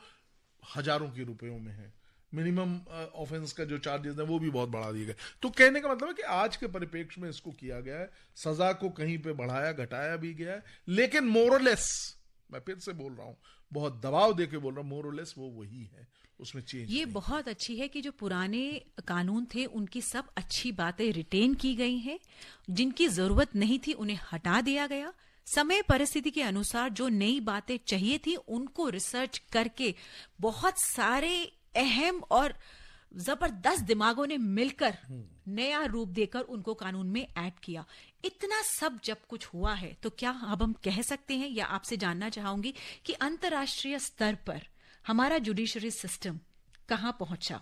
B: हजारों के रुपयों में है। मिनिमम ऑफेंस का जो चार्जेस है वो भी बहुत बढ़ा दिए गए। तो कहने का मतलब है कि आज के परिप्रेक्ष्य में इसको किया गया है, सजा को कहीं पे बढ़ाया घटाया भी गया है, लेकिन मोरलेस, मैं फिर से बोल रहा हूं, बहुत दबाव देके बोल रहा हूं, मोरलेस वो वही है, उसमें चेंज
A: ये बहुत अच्छी है कि जो पुराने कानून थे उनकी सब अच्छी बातें रिटेन की गई हैं, जिनकी जरूरत नहीं थी उन्हें हटा दिया गया। समय परिस्थिति के अनुसार जो नई बातें चाहिए थी उनको रिसर्च करके बहुत सारे अहम और जबरदस्त दिमागों ने मिलकर नया रूप देकर उनको कानून में ऐड किया। इतना सब जब कुछ हुआ है तो क्या अब हम कह सकते हैं, या आपसे जानना चाहूंगी कि अंतर्राष्ट्रीय स्तर पर हमारा जुडिशरी सिस्टम कहां पहुंचा?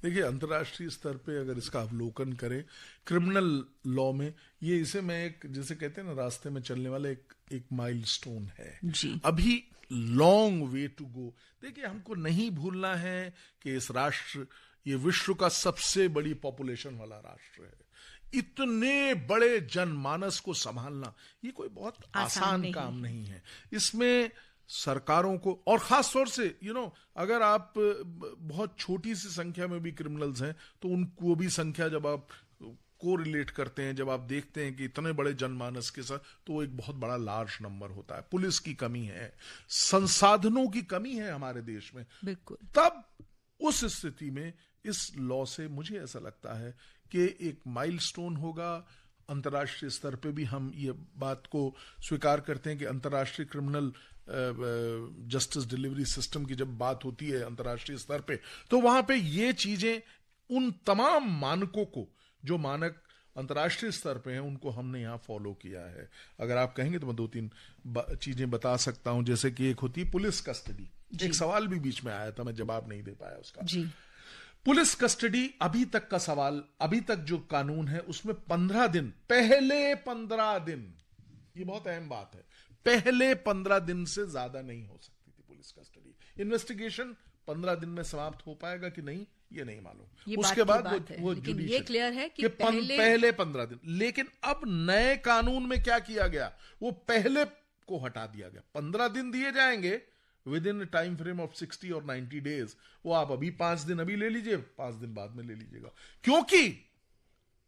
B: देखिए, अंतर्राष्ट्रीय स्तर पे अगर इसका अवलोकन करें, क्रिमिनल लॉ में इसे मैं एक, जैसे कहते हैं ना, रास्ते में चलने वाला एक माइलस्टोन है। अभी लॉन्ग वे टू गो। देखिए, हमको नहीं भूलना है कि इस राष्ट्र, ये विश्व का सबसे बड़ी पॉपुलेशन वाला राष्ट्र है। इतने बड़े जनमानस को संभालना ये कोई बहुत आसान काम नहीं है। इसमें सरकारों को, और खास तौर से अगर आप बहुत छोटी सी संख्या में भी क्रिमिनल्स हैं तो उनको भी संख्या जब आप को रिलेट करते हैं, जब आप देखते हैं कि इतने बड़े जनमानस के साथ, तो एक बहुत बड़ा लार्ज नंबर होता है। पुलिस की कमी है, संसाधनों की कमी है हमारे देश में।
A: बिल्कुल।
B: तब उस स्थिति में इस लॉ से मुझे ऐसा लगता है कि एक माइलस्टोन होगा। अंतर्राष्ट्रीय स्तर पे भी हम ये बात को स्वीकार करते हैं कि अंतर्राष्ट्रीय क्रिमिनल जस्टिस डिलीवरी सिस्टम की जब बात होती है अंतर्राष्ट्रीय स्तर पे, तो वहां पे ये चीजें, उन तमाम मानकों को जो मानक अंतर्राष्ट्रीय स्तर पे हैं, उनको हमने यहाँ फॉलो किया है। अगर आप कहेंगे तो मैं 2-3 चीजें बता सकता हूं। जैसे कि एक होती है पुलिस कस्टडी। एक सवाल भी बीच में आया था, मैं जवाब नहीं दे पाया उसका जी। पुलिस कस्टडी, अभी तक का सवाल, अभी तक जो कानून है उसमें 15 दिन, पहले 15 दिन, ये बहुत अहम बात है, पहले 15 दिन से ज्यादा नहीं हो सकती थी पुलिस कस्टडी। इन्वेस्टिगेशन 15 दिन में समाप्त हो पाएगा कि नहीं, ये नहीं मालूम। उसके बाद वो
A: जुडिशियल, ये क्लियर है कि
B: पहले 15 दिन। लेकिन अब नए कानून में क्या किया गया, वो पहले को हटा दिया गया। 15 दिन दिए जाएंगे with in time frame of 60 और 90 डेज। वो आप अभी 5 दिन अभी ले लीजिए, 5 दिन बाद में ले लीजिएगा। क्योंकि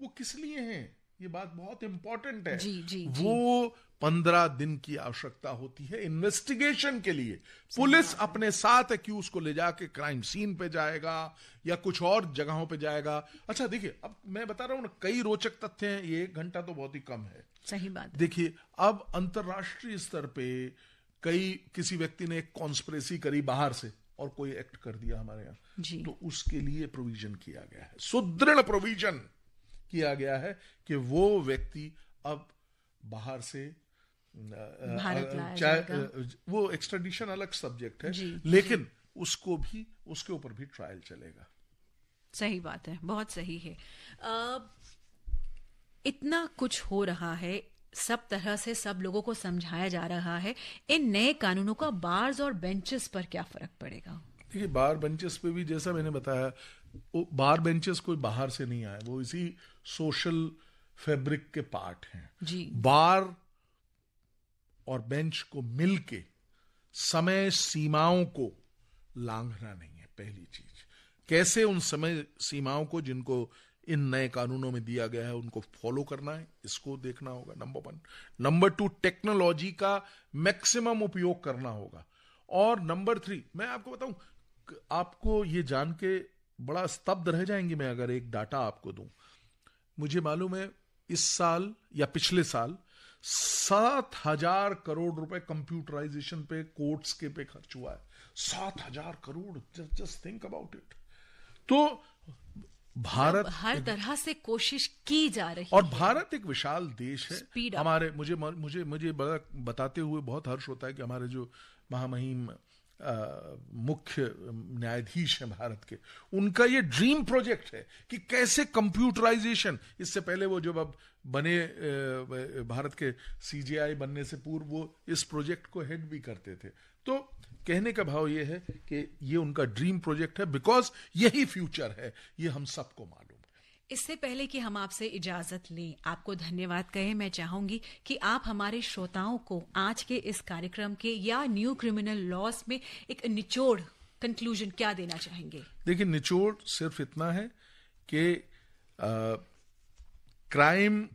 B: वो किस लिए हैं, ये बात बहुत इंपॉर्टेंट है।
A: जी,
B: वो 15 दिन की आवश्यकता होती है इन्वेस्टिगेशन के लिए। पुलिस अपने साथ एक्यूज को ले जाके क्राइम सीन पे जाएगा या कुछ और जगहों पे जाएगा। अच्छा देखिए, अब मैं बता रहा हूं ना, कई रोचक तथ्य हैं। ये 1 घंटा तो बहुत ही कम है।
A: सही बात।
B: देखिए, अब अंतरराष्ट्रीय स्तर पे किसी व्यक्ति ने एक कॉन्स्पिरेसी करी बाहर से और कोई एक्ट कर दिया हमारे यहाँ, तो उसके लिए प्रोविजन किया गया है, सुदृढ़ प्रोविजन किया गया है कि वो व्यक्ति अब बाहर से
A: चाहे
B: वो एक्स्ट्राडिशन अलग सब्जेक्ट है, लेकिन उसके ऊपर भी ट्रायल चलेगा।
A: सही बात है, बहुत सही है। इतना कुछ हो रहा है, सब तरह से सब लोगों को समझाया जा रहा है। इन नए कानूनों का बार्स और बेंचेस पर क्या फर्क पड़ेगा?
B: देखिए, बार बेंचेस पे भी जैसा मैंने बताया, बार बेंचेस कोई बाहर से नहीं आए, वो इसी सोशल फैब्रिक के पार्ट हैं
A: जी।
B: बार और बेंच को मिलके समय सीमाओं को लांघना नहीं है। पहली चीज, कैसे उन समय सीमाओं को जिनको इन नए कानूनों में दिया गया है उनको फॉलो करना है, इसको देखना होगा, नंबर 1। नंबर 2, टेक्नोलॉजी का मैक्सिमम उपयोग करना होगा। और नंबर 3, मैं आपको बताऊं, आपको ये जान के बड़ा स्तब्ध रह जाएंगे मैं अगर एक डाटा आपको दूं। मुझे मालूम है इस साल या पिछले साल 7,000 करोड़ रुपए कंप्यूटराइजेशन पे, कोर्ट्स के पे खर्च हुआ है। 7,000 crore, just think about it. तो भारत
A: हर तरह से कोशिश की जा रही
B: और
A: है।
B: भारत एक विशाल देश है। हमारे मुझे बड़ा बताते हुए बहुत हर्ष होता है कि हमारे जो महामहिम मुख्य न्यायाधीश हैं भारत के, उनका ये ड्रीम प्रोजेक्ट है कि कैसे कंप्यूटराइजेशन, इससे पहले वो जब अब बने भारत के सीजेआई बनने से पूर्व वो इस प्रोजेक्ट को हेड भी करते थे। तो कहने का भाव ये है कि ये उनका ड्रीम प्रोजेक्ट है, बिकॉज यही फ्यूचर है, ये हम सबको मालूम है।
A: इससे पहले कि हम आपसे इजाजत लें, आपको धन्यवाद कहें, मैं चाहूंगी कि आप हमारे श्रोताओं को आज के इस कार्यक्रम के या न्यू क्रिमिनल लॉज में एक निचोड़, कंक्लूजन क्या देना चाहेंगे?
B: देखिए, निचोड़ सिर्फ इतना है कि क्राइम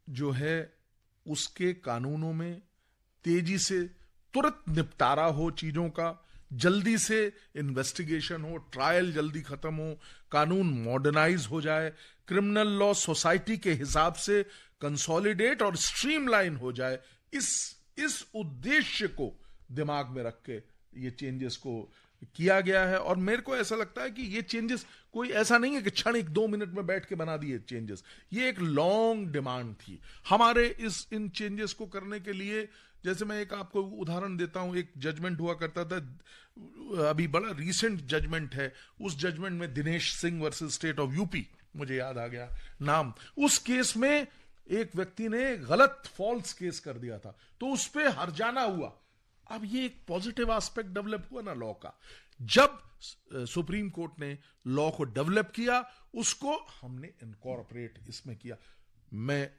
B: जो है उसके कानूनों में तेजी से तुरंत निपटारा हो, चीजों का जल्दी से इन्वेस्टिगेशन हो, ट्रायल जल्दी खत्म हो, कानून मॉडर्नाइज हो जाए, क्रिमिनल लॉ सोसाइटी के हिसाब से कंसोलिडेट और स्ट्रीमलाइन हो जाए। इस उद्देश्य को दिमाग में रख के ये चेंजेस को किया गया है। और मेरे को ऐसा लगता है कि ये चेंजेस कोई ऐसा नहीं है कि क्षणिक 2 मिनट में बैठ के बना दिए चेंजेस। ये एक लॉन्ग डिमांड थी हमारे इन चेंजेस को करने के लिए। जैसे मैं एक आपको उदाहरण देता हूं, एक जजमेंट हुआ करता था, अभी बड़ा रीसेंट जजमेंट है, उस जजमेंट में Dinesh Singh versus state of UP, मुझे याद आ गया नाम। उस केस में एक व्यक्ति ने गलत फॉल्स केस कर दिया था, तो उस पर हर्जाना हुआ अब ये एक पॉजिटिव एस्पेक्ट डेवलप हुआ ना लॉ का। जब सुप्रीम कोर्ट ने लॉ को डेवलप किया, उसको हमने इनकॉर्पोरेट इसमें किया। मैं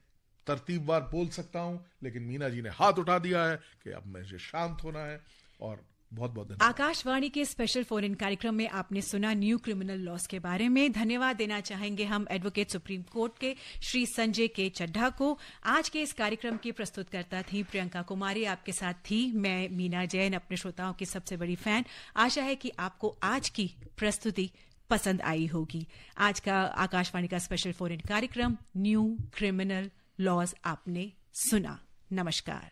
B: तरतीबवार बोल सकता हूं, लेकिन मीना जी ने हाथ उठा दिया है कि अब मुझे शांत होना है। और बहुत बहुत धन्यवाद।
A: आकाशवाणी के स्पेशल फोन इन कार्यक्रम में आपने सुना न्यू क्रिमिनल लॉस के बारे में। धन्यवाद देना चाहेंगे हम एडवोकेट सुप्रीम कोर्ट के श्री संजय के चड्ढा को। आज के इस कार्यक्रम की प्रस्तुतकर्ता थी प्रियंका कुमारी, आपके साथ थी मैं मीना जैन, अपने श्रोताओं की सबसे बड़ी फैन। आशा है कि आपको आज की प्रस्तुति पसंद आई होगी। आज का आकाशवाणी का स्पेशल फोन इन कार्यक्रम न्यू क्रिमिनल लॉज आपने सुना। नमस्कार।